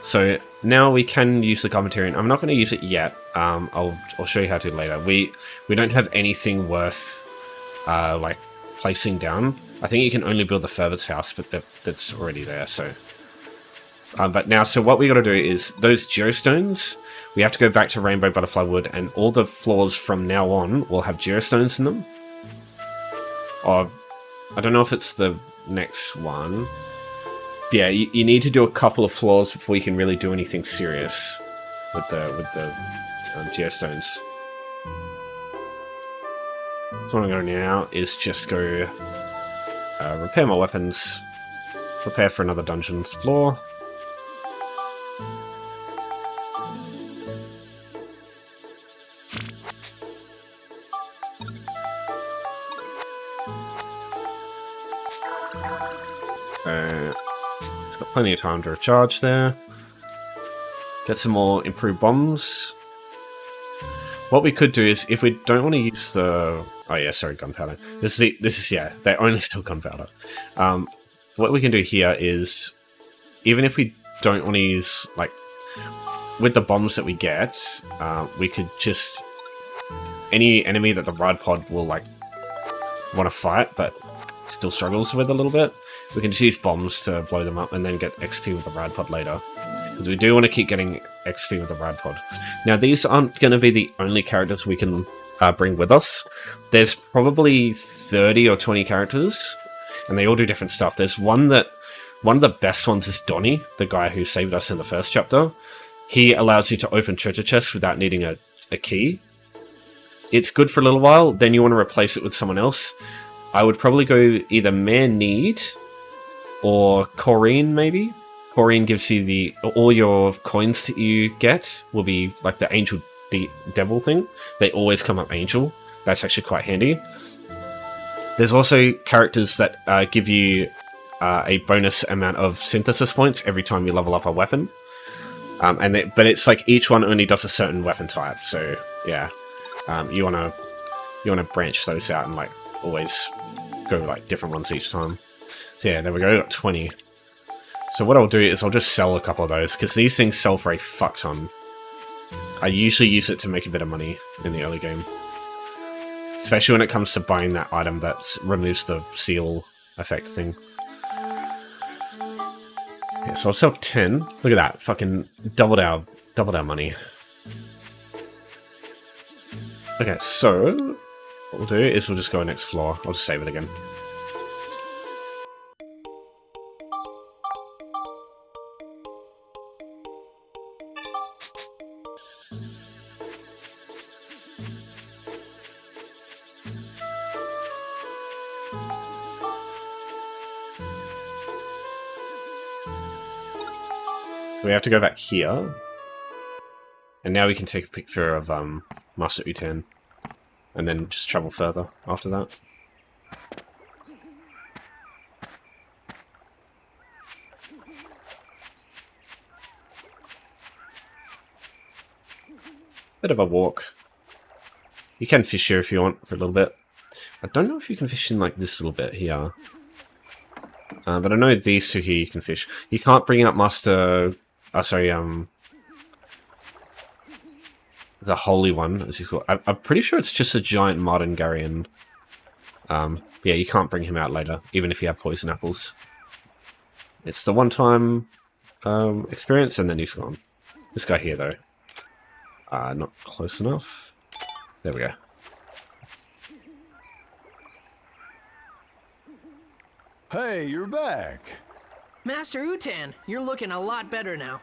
So now we can use the commentary. I'm not going to use it yet. I'll show you how to later. We don't have anything worth like placing down. I think you can only build the furthest house, but that's already there. So, but now, so what we got to do is those geostones. We have to go back to Rainbow Butterfly Wood, and all the floors from now on will have geostones in them. Or I don't know if it's the next one. Yeah, you need to do a couple of floors before you can really do anything serious with the geostones. So what I'm going to do now is just go repair my weapons, prepare for another dungeon's floor. Got plenty of time to recharge there. Get some more improved bombs. What we could do is, if we don't want to use the... Oh yeah, sorry, gunpowder. This is yeah, they're only still gunpowder. What we can do here is, even if we don't want to use, like, with the bombs that we get, we could just... Any enemy that the ride pod will, like, want to fight, but still struggles with a little bit, we can just use bombs to blow them up and then get XP with the ride pod later. Because we do want to keep getting XP with the ride pod. Now, these aren't going to be the only characters we can bring with us. There's probably 30 or 20 characters, and they all do different stuff. There's one of the best ones is Donnie, the guy who saved us in the first chapter. He allows you to open treasure chests without needing a key. It's good for a little while, then you want to replace it with someone else. I would probably go either Mare Need or Corrine, maybe. Corrine gives you all your coins that you get will be like the angel devil thing. They always come up angel. That's actually quite handy. There's also characters that give you a bonus amount of synthesis points every time you level up a weapon. But it's like each one only does a certain weapon type. So yeah, you wanna branch those out and like always go like different ones each time. So yeah, there we go, got 20. So what I'll do is I'll just sell a couple of those, because these things sell for a fuck ton. I usually use it to make a bit of money in the early game. Especially when it comes to buying that item that removes the seal effect thing. Yeah, so I'll sell 10. Look at that, fucking doubled our money. Okay, so what we'll do is we'll just go next floor. I'll just save it again. We have to go back here. And now we can take a picture of Master Utan. And then just travel further after that. Bit of a walk. You can fish here if you want for a little bit. I don't know if you can fish in like this little bit here. But I know these two here you can fish. You can't bring up Master... the Holy One, as he's called. I'm pretty sure it's just a giant modern Garian. Yeah, you can't bring him out later, even if you have poison apples. It's the one-time experience, and then he's gone. This guy here, though. Not close enough. There we go. Hey, you're back. Master Utan, you're looking a lot better now.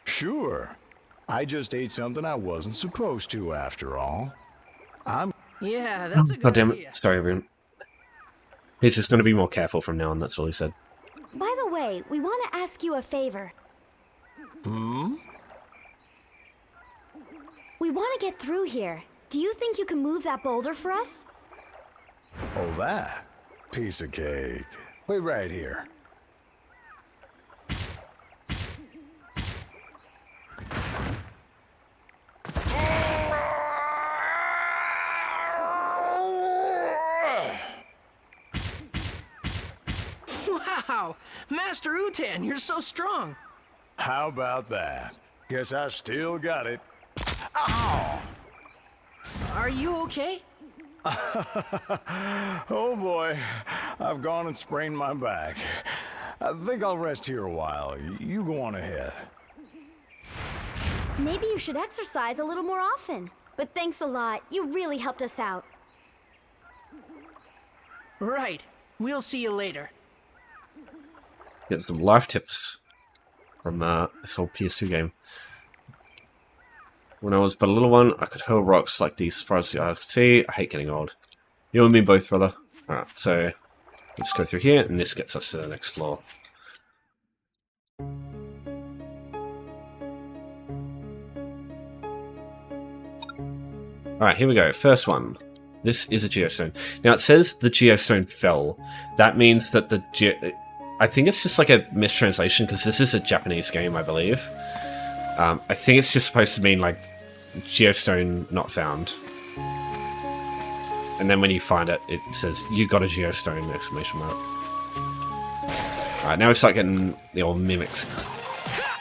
Sure. I just ate something I wasn't supposed to, after all. Yeah, that's a good God damn idea. it. Sorry, everyone. He's just going to be more careful from now on, that's all he said. By the way, we want to ask you a favor. Hmm? We want to get through here. Do you think you can move that boulder for us? Oh, that? Piece of cake. Wait right here. Wow! Master Utan, you're so strong! How about that? Guess I still got it. Ow! Are you okay? Oh boy, I've gone and sprained my back. I think I'll rest here a while. You go on ahead. Maybe you should exercise a little more often. But thanks a lot. You really helped us out. Right. We'll see you later. Get some life tips from this old PS2 game. When I was but a little one, I could hurl rocks like these as far as the eye could see. I hate getting old. You and me both, brother. Alright, so let's go through here, and this gets us to the next floor. Alright, here we go. First one. This is a geostone. Now, it says the geostone fell. That means that the I think it's just like a mistranslation, because this is a Japanese game, I believe. I think it's just supposed to mean, like, geostone not found. And then when you find it, it says, you got a geostone, exclamation mark. Alright, now we start getting the old mimics.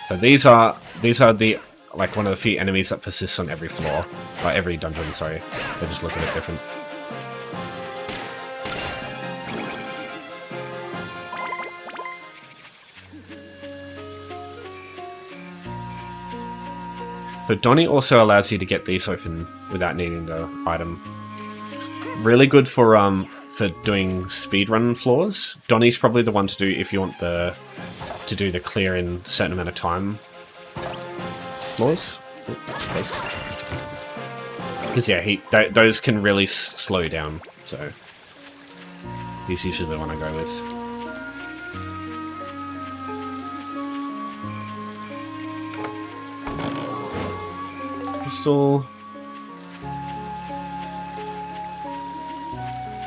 So these are the, like, one of the few enemies that persists on every floor. Like, every dungeon, sorry. They just look a bit different. So Donnie also allows you to get these open without needing the item. Really good for doing speedrun floors. Donnie's probably the one to do if you want to do the clear in a certain amount of time floors. Because yeah, those can really slow down. So he's usually the one I go with. Pistol.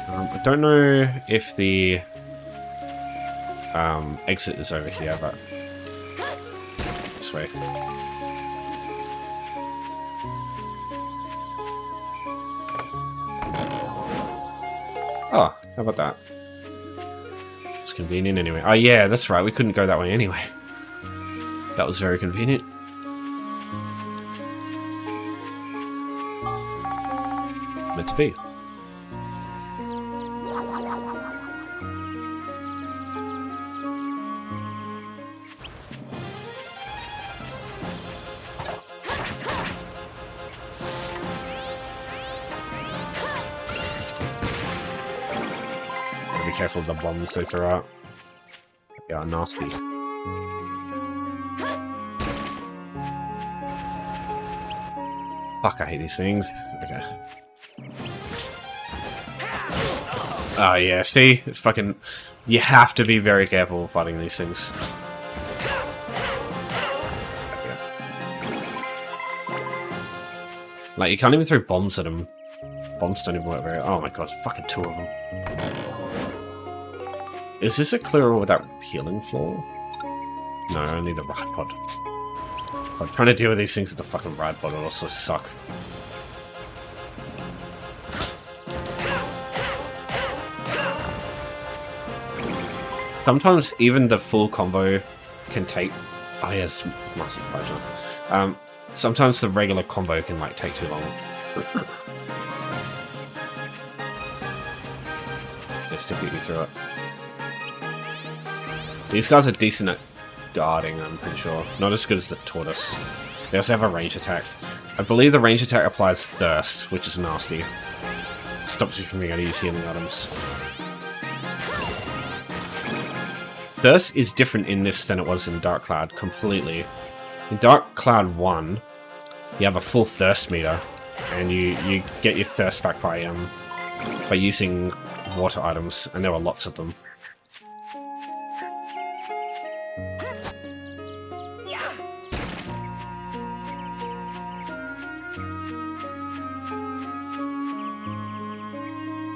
I don't know if the exit is over here, but this way. Oh, how about that? It's convenient anyway. Oh yeah, that's right, we couldn't go that way anyway. That was very convenient. Meant to be. Gotta be careful of the bombs they throw out. Yeah, nasty. Fuck, I hate these things. Okay. Oh yeah, see? It's fucking... You have to be very careful fighting these things. Okay. Like, you can't even throw bombs at them. Bombs don't even work very... Oh my god, fucking two of them. Is this a clearer without healing floor? No, only the ride pod. I'm trying to deal with these things with the fucking ride pod would also suck. Sometimes even the full combo can take... Oh yes, massive fragile. Sometimes the regular combo can like take too long. They still beat me through it. These guys are decent at guarding, I'm pretty sure. Not as good as the tortoise. They also have a range attack. I believe the range attack applies thirst, which is nasty. Stops you from being able to use healing items. Thirst is different in this than it was in Dark Cloud, completely. In Dark Cloud 1, you have a full thirst meter, and you get your thirst back by using water items, and there were lots of them.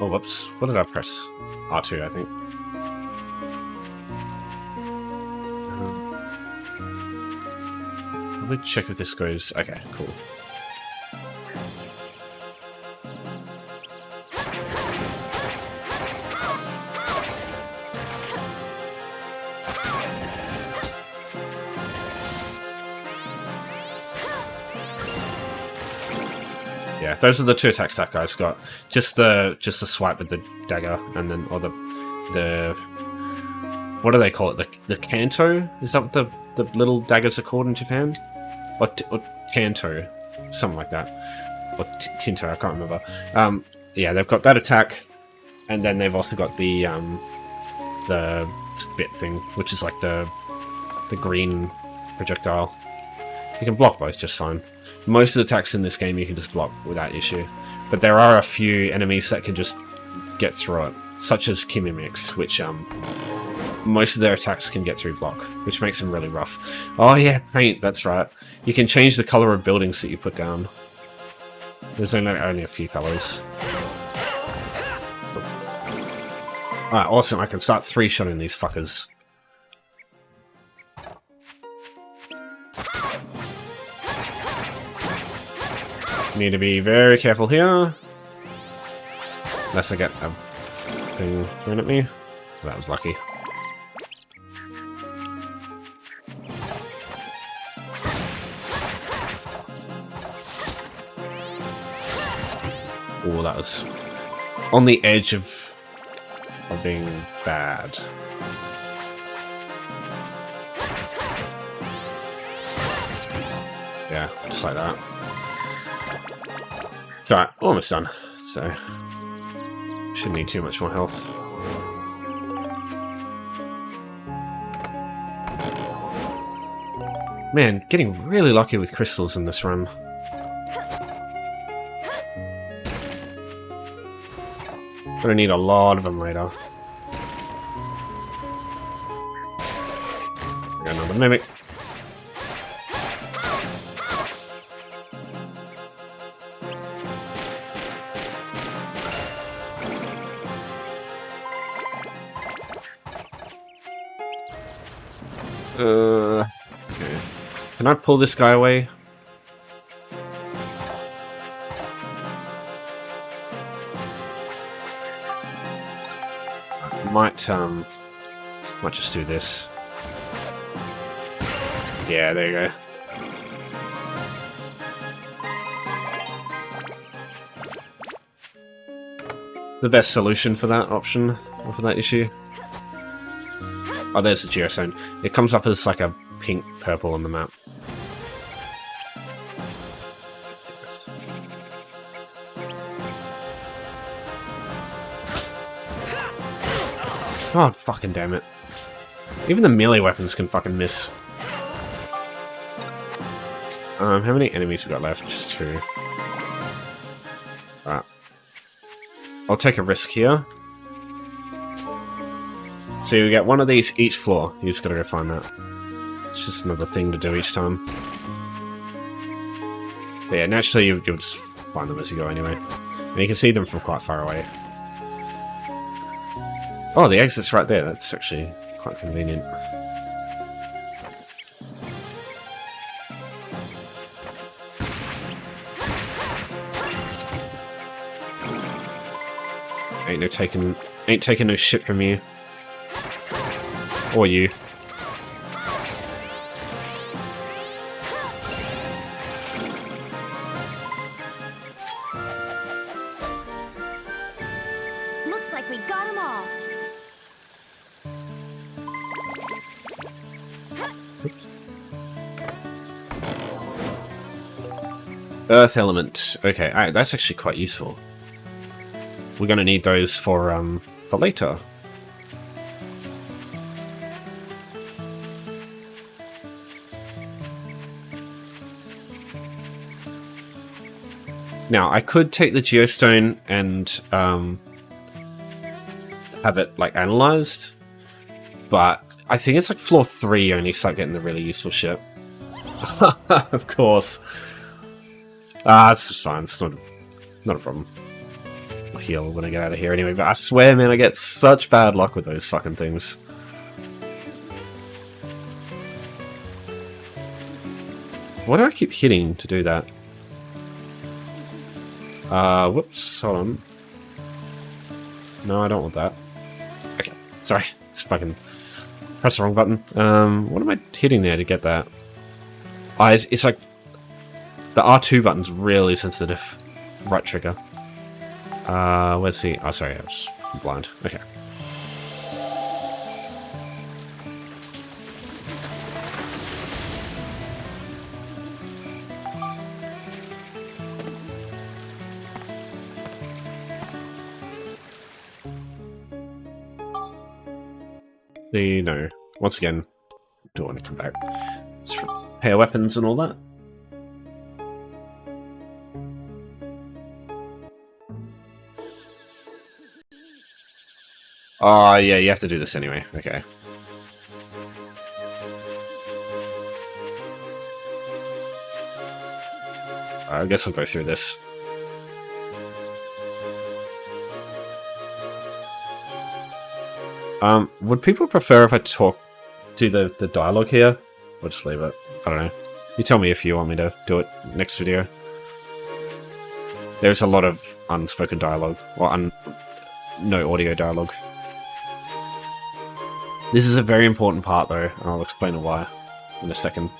Oh, whoops. What did I press? R2, I think. Let me check if this goes... Okay, cool. Yeah, those are the two attacks that guy's got. Just the swipe with the dagger, and then the what do they call it? The kanto? Is that what the little daggers are called in Japan? Or kanto, something like that. Or tinto, I can't remember. Yeah, they've got that attack, and then they've also got the spit thing, which is like the green projectile. You can block both just fine. Most of the attacks in this game you can just block without issue, but there are a few enemies that can just get through it, such as Kimimix, which most of their attacks can get through block, which makes them really rough. Oh yeah, paint, that's right. You can change the color of buildings that you put down. There's only a few colors. Alright, awesome, I can start 3-shotting these fuckers. Need to be very careful here. Unless I get a thing thrown at me. That was lucky. Oh, that was on the edge of being bad. Yeah, just like that. It's alright, almost done, so shouldn't need too much more health. Man, getting really lucky with crystals in this run. Gonna need a lot of them later. Got another mimic. Okay. Can I pull this guy away? Might just do this. Yeah, there you go. The best solution for that option, or for that issue. Oh, there's the geozone. It comes up as like a pink purple on the map. Oh, fucking damn it. Even the melee weapons can fucking miss. How many enemies we got left? Just 2. Alright. I'll take a risk here. So you get one of these each floor. You just gotta go find that. It's just another thing to do each time. But yeah, naturally you'll just find them as you go anyway. And you can see them from quite far away. Oh, the exit's right there. That's actually quite convenient. Ain't taking no shit from you. Or you. Looks like we got them all. Earth element. Okay, alright, that's actually quite useful. We're gonna need those for later. Now, I could take the geostone and have it like analyzed, but I think it's like floor 3 you only start getting the really useful shit. Of course. It's just fine. It's not a problem. heal when I get out of here anyway, but I swear, man, I get such bad luck with those fucking things. Why do I keep hitting to do that? Whoops, hold on. No, I don't want that. Okay, sorry. Just fucking press the wrong button. What am I hitting there to get that? Oh, it's like... The R2 button's really sensitive. Right trigger. Where's the... Oh, sorry, I was blind. Okay. No. Once again, don't want to come back. Just repair weapons and all that. Oh, yeah, you have to do this anyway. Okay. I guess I'll go through this. Would people prefer if I do the dialogue here? Or just leave it? I don't know. You tell me if you want me to do it next video. There's a lot of unspoken dialogue, or no audio dialogue. This is a very important part though, and I'll explain why in a second.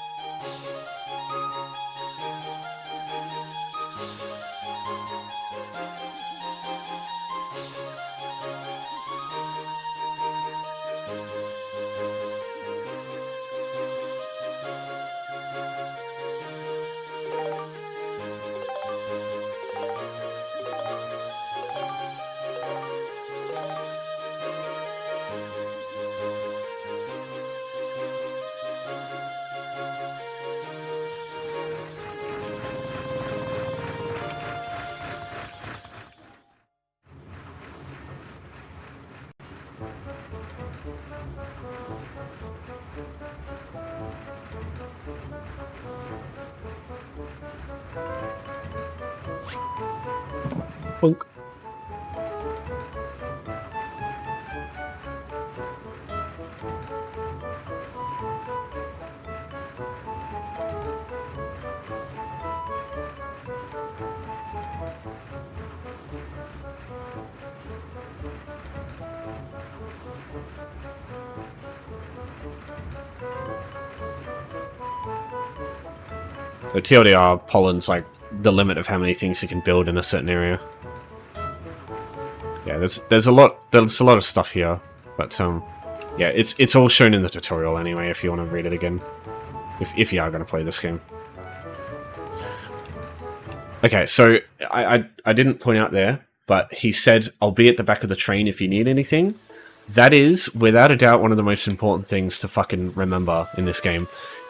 Bonk. So TLDR, pollen's like the limit of how many things you can build in a certain area. Yeah, there's a lot of stuff here, but yeah, it's all shown in the tutorial anyway. If you want to read it again, if you are going to play this game. Okay, so I didn't point out there, but he said, "I'll be at the back of the train if you need anything." That is, without a doubt, one of the most important things to fucking remember in this game.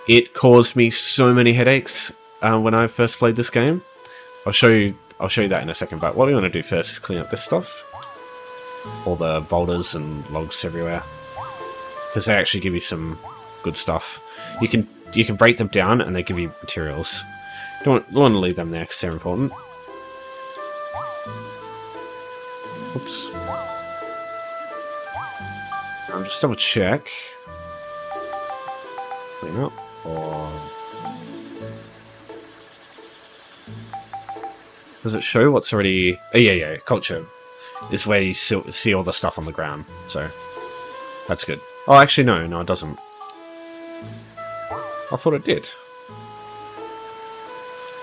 It caused me so many headaches when I first played this game. I'll show you that in a second, but what we want to do first is clean up this stuff. All the boulders and logs everywhere. Because they actually give you some good stuff. You can break them down and they give you materials. You don't want to leave them there because they're important. Oops. Just double check. Clean up. Or... Does it show what's already... Oh, yeah, culture is where you see all the stuff on the ground, so that's good. Oh, actually, no, it doesn't. I thought it did.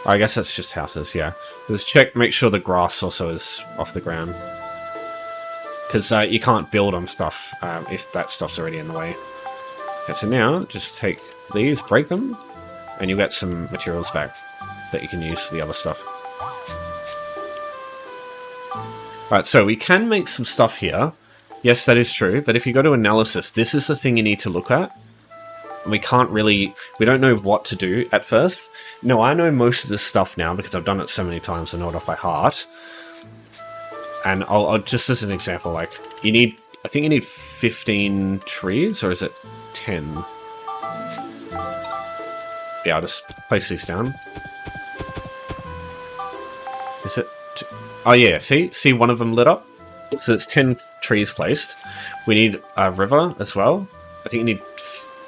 Oh, I guess that's just houses, yeah. Let's check, make sure the grass also is off the ground. Because you can't build on stuff if that stuff's already in the way. Okay, so now, just take these, break them, and you get some materials back that you can use for the other stuff. Right, so we can make some stuff here. Yes, that is true, but if you go to analysis, this is the thing you need to look at. And we don't know what to do at first. No, I know most of this stuff now because I've done it so many times I know it off by heart. And I'll just as an example, like, I think you need 15 trees, or is it 10? Yeah, I'll just place these down. Is it? Oh yeah, see one of them lit up? So it's 10 trees placed. We need a river as well. I think you need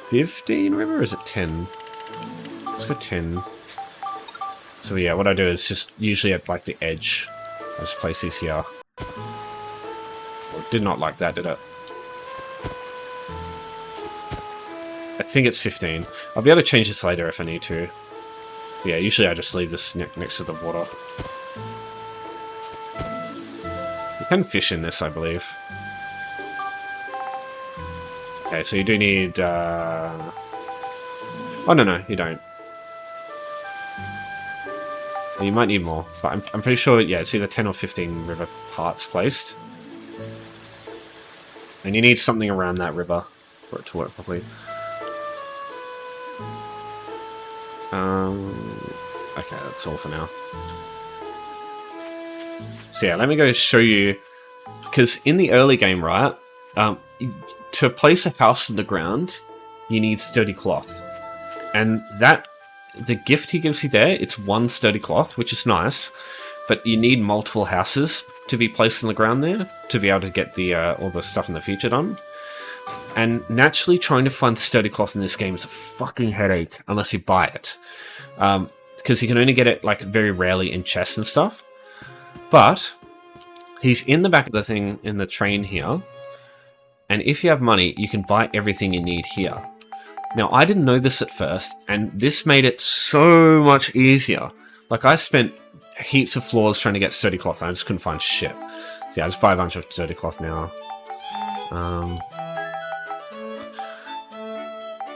15 river, or is it 10? Let's go 10. So yeah, what I do is just usually at like the edge. I just place these here. Well, did not like that, did it? I think it's 15. I'll be able to change this later if I need to. But yeah, usually I just leave this next to the water. You can fish in this, I believe. Okay, so you do need... Oh, no, you don't. You might need more, but I'm pretty sure, yeah, it's either 10 or 15 river parts placed. And you need something around that river for it to work properly. Okay, that's all for now. So yeah, let me go show you, because in the early game, right, to place a house in the ground, you need sturdy cloth. And that, the gift he gives you there, it's one sturdy cloth, which is nice, but you need multiple houses to be placed in the ground there to be able to get the all the stuff in the future done. And naturally, trying to find sturdy cloth in this game is a fucking headache unless you buy it, because you can only get it like very rarely in chests and stuff. But he's in the back of the thing in the train here, and if you have money, you can buy everything you need here. Now, I didn't know this at first, and this made it so much easier. Like, I spent heaps of floors trying to get sturdy cloth, and I just couldn't find shit. So yeah, I just buy a bunch of sturdy cloth now.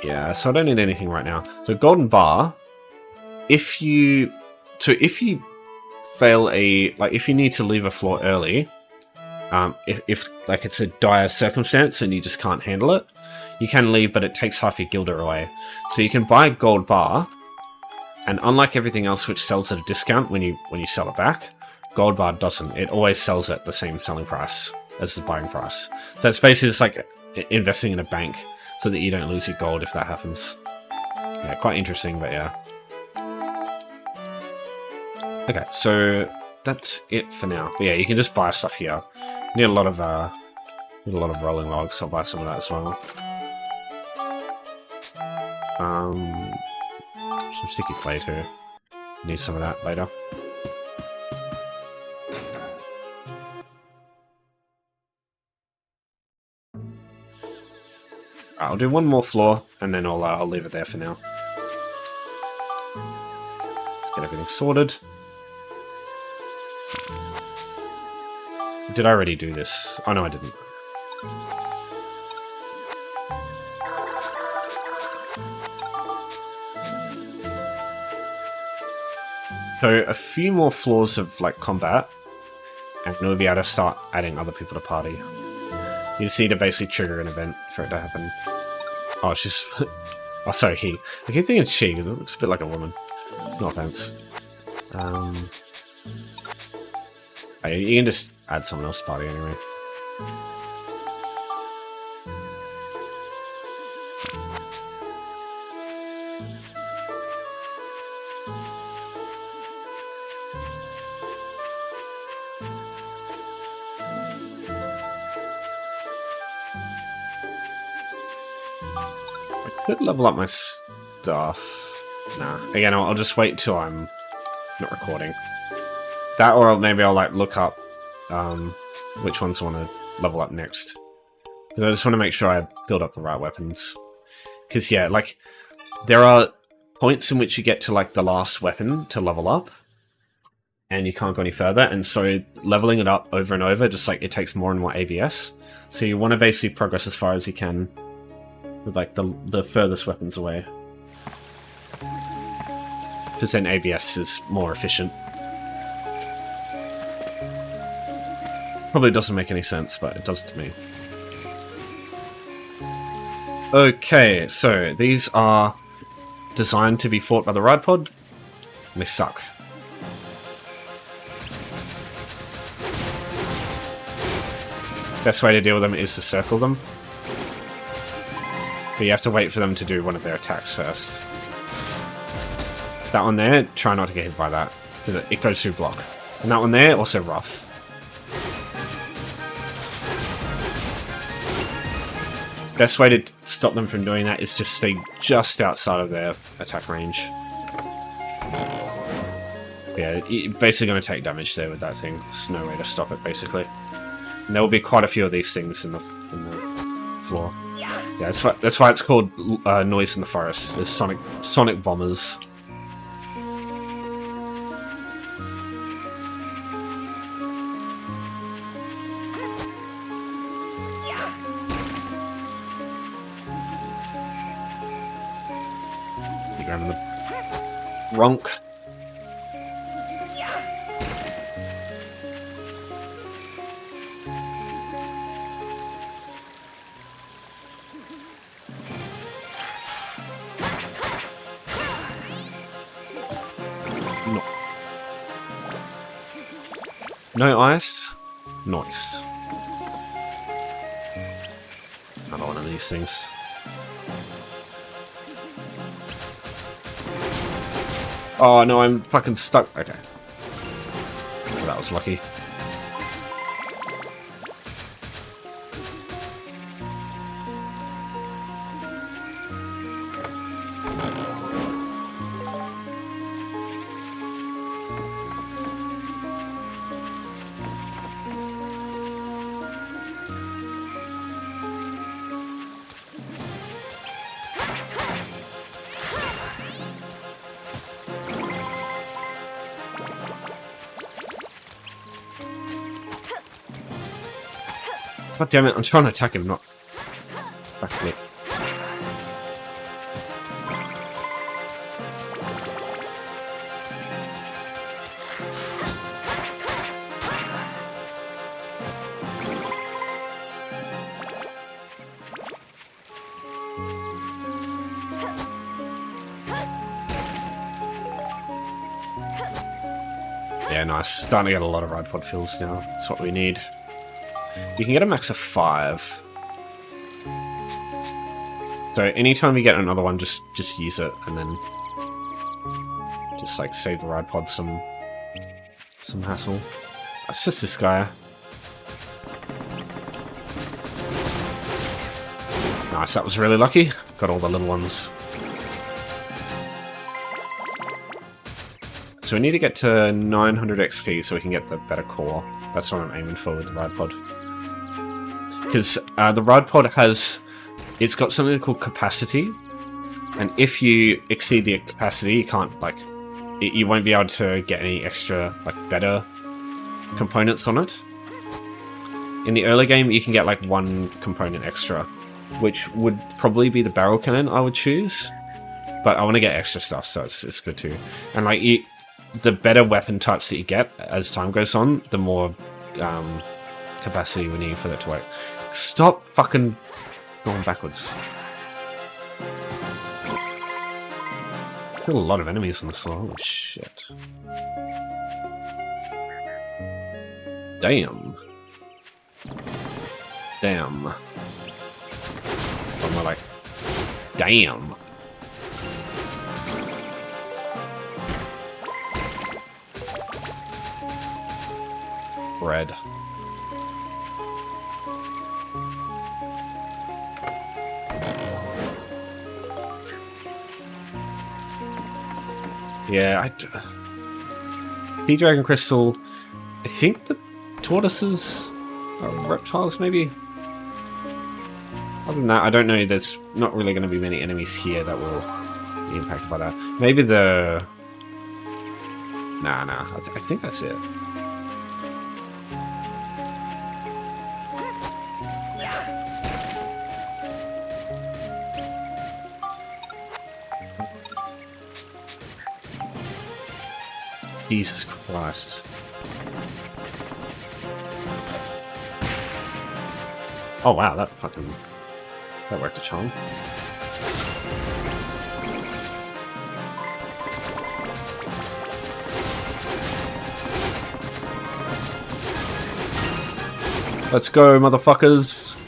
Yeah, so I don't need anything right now. So golden bar, if you fail if you need to leave a floor early, if like it's a dire circumstance and you just can't handle it, you can leave, but it takes half your gilder away. So you can buy gold bar, and unlike everything else which sells at a discount when you sell it back, gold bar doesn't. It always sells at the same selling price as the buying price. So it's basically just like investing in a bank so that you don't lose your gold if that happens. Yeah, quite interesting, but yeah. Okay, so that's it for now. But yeah, you can just buy stuff here. You need a lot of rolling logs, so I'll buy some of that as well. Some sticky clay too. Need some of that later. I'll do one more floor, and then I'll leave it there for now. Get everything sorted. Did I already do this? Oh no, I didn't. So a few more floors of like combat, and we'll be able to start adding other people to party. You just need to basically trigger an event for it to happen. Oh, she's... oh, sorry, he. I keep thinking she, because it looks a bit like a woman. No offense. You can just add someone else to party anyway. Could level up my stuff. Nah. Again, I'll just wait till I'm not recording. That, or maybe I'll like look up which ones I want to level up next. Because I just want to make sure I build up the right weapons. Because yeah, like there are points in which you get to like the last weapon to level up, and you can't go any further. And so leveling it up over and over, just like it takes more and more AVS. So you want to basically progress as far as you can with like the furthest weapons away, because then AVS is more efficient. Probably doesn't make any sense, but it does to me. Okay, so these are designed to be fought by the ride pod, and they suck. Best way to deal with them is to circle them. But you have to wait for them to do one of their attacks first. That one there, try not to get hit by that, because it goes through block. And that one there, also rough. Best way to stop them from doing that is just stay just outside of their attack range. Yeah, you're basically going to take damage there with that thing. There's no way to stop it, basically. And there will be quite a few of these things in the floor. Yeah, that's why it's called Noise in the Forest. There's sonic bombers. You grab the Ronk. No ice. Nice. Another one of these things. Oh no, I'm fucking stuck. Okay. Well, that was lucky. God damn it, I'm trying to attack him, not backflip. Yeah, nice. Starting to get a lot of ride pod fills now. That's what we need. You can get a max of 5. So anytime you get another one, just use it, and then just like save the ride pod some hassle. It's just this guy. Nice, that was really lucky. Got all the little ones. So we need to get to 900 XP so we can get the better core. That's what I'm aiming for with the ride pod. Because the ride pod it's got something called capacity, and if you exceed the capacity, you can't, like, you won't be able to get any extra, like, better components on it. In the early game, you can get, like, 1 component extra, which would probably be the barrel cannon I would choose, but I want to get extra stuff, so it's good too. And, like, the better weapon types that you get as time goes on, the more capacity we need for that to work. Stop fucking going backwards. Got a lot of enemies on this floor. Holy shit. Damn. Damn. Or more like, damn. Red. Yeah, Sea Dragon Crystal. I think the tortoises are reptiles, maybe? Other than that, I don't know. There's not really going to be many enemies here that will be impacted by that. Maybe the... Nah. I think that's it. Jesus Christ. Oh wow, that worked a charm. Let's go, motherfuckers.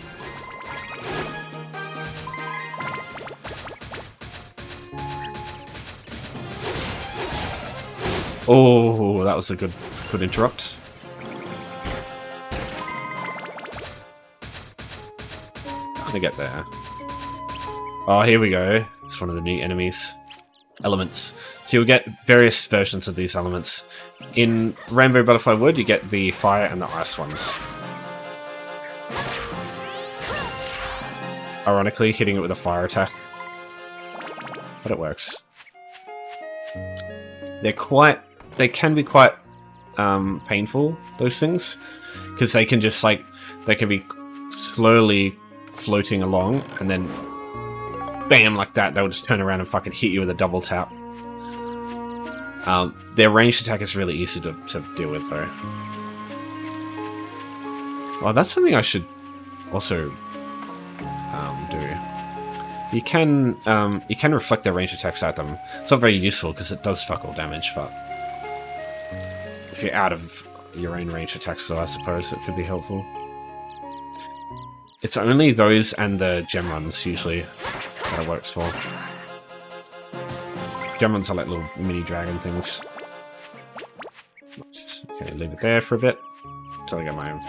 Oh, that was a good could interrupt. How to get there? Oh, here we go. It's one of the new enemies. Elements. So you'll get various versions of these elements. In Rainbow Butterfly Wood, you get the fire and the ice ones. Ironically, hitting it with a fire attack. But it works. They can be quite painful, those things. Because they can just they can be slowly floating along and then bam, like that, they'll just turn around and fucking hit you with a double tap. Their ranged attack is really easy to deal with, though. Well, that's something I should also do. You can reflect their ranged attacks at them. It's not very useful because it does fuck all damage, but if you're out of your own ranged attacks, so I suppose it could be helpful. It's only those and the gem runs usually that it works for. Gem runs are like little mini dragon things. Okay, leave it there for a bit until I get my own.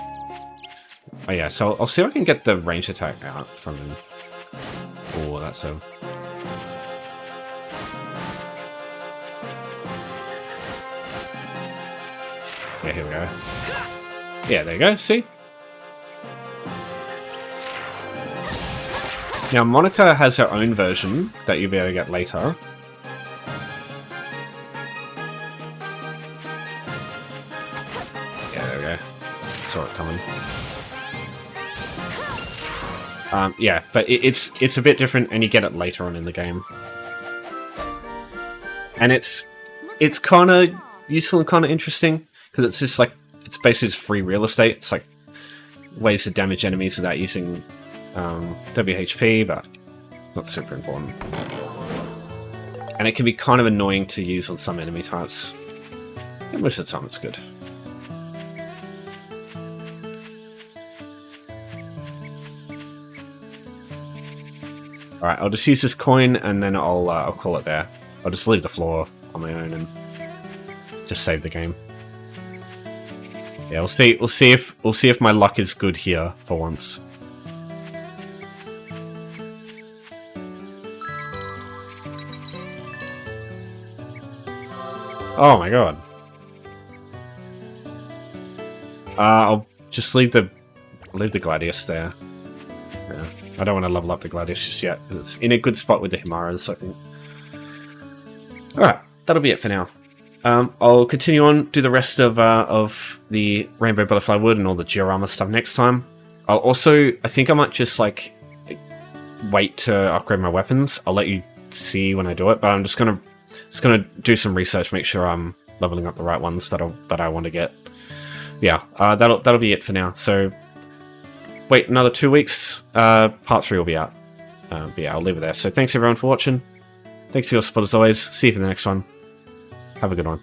Oh yeah, so I'll see if I can get the range attack out from him. Oh, that's a... Yeah, here we go. Yeah, there you go, see? Now, Monica has her own version that you'll be able to get later. Yeah, there we go. Saw it coming. Yeah, but it's a bit different, and you get it later on in the game. And it's kind of useful and kind of interesting, because it's just it's basically just free real estate. It's like ways to damage enemies without using WHP, but not super important. And it can be kind of annoying to use on some enemy types. And most of the time it's good. Alright, I'll just use this coin and then I'll call it there. I'll just leave the floor on my own and just save the game. Yeah, we'll see if my luck is good here for once. Oh my god. I'll just leave the Gladius there. Yeah. I don't want to level up the Gladius just yet. It's in a good spot with the Himaras, I think. Alright, that'll be it for now. I'll continue on, do the rest of the Rainbow Butterfly Wood and all the diorama stuff next time. I'll also, I think I might just wait to upgrade my weapons. I'll let you see when I do it, but I'm just gonna do some research, make sure I'm leveling up the right ones that I want to get. Yeah, that'll be it for now. So wait another 2 weeks. Part 3 will be out. But yeah, I'll leave it there. So thanks everyone for watching. Thanks for your support as always. See you for the next one. Have a good one.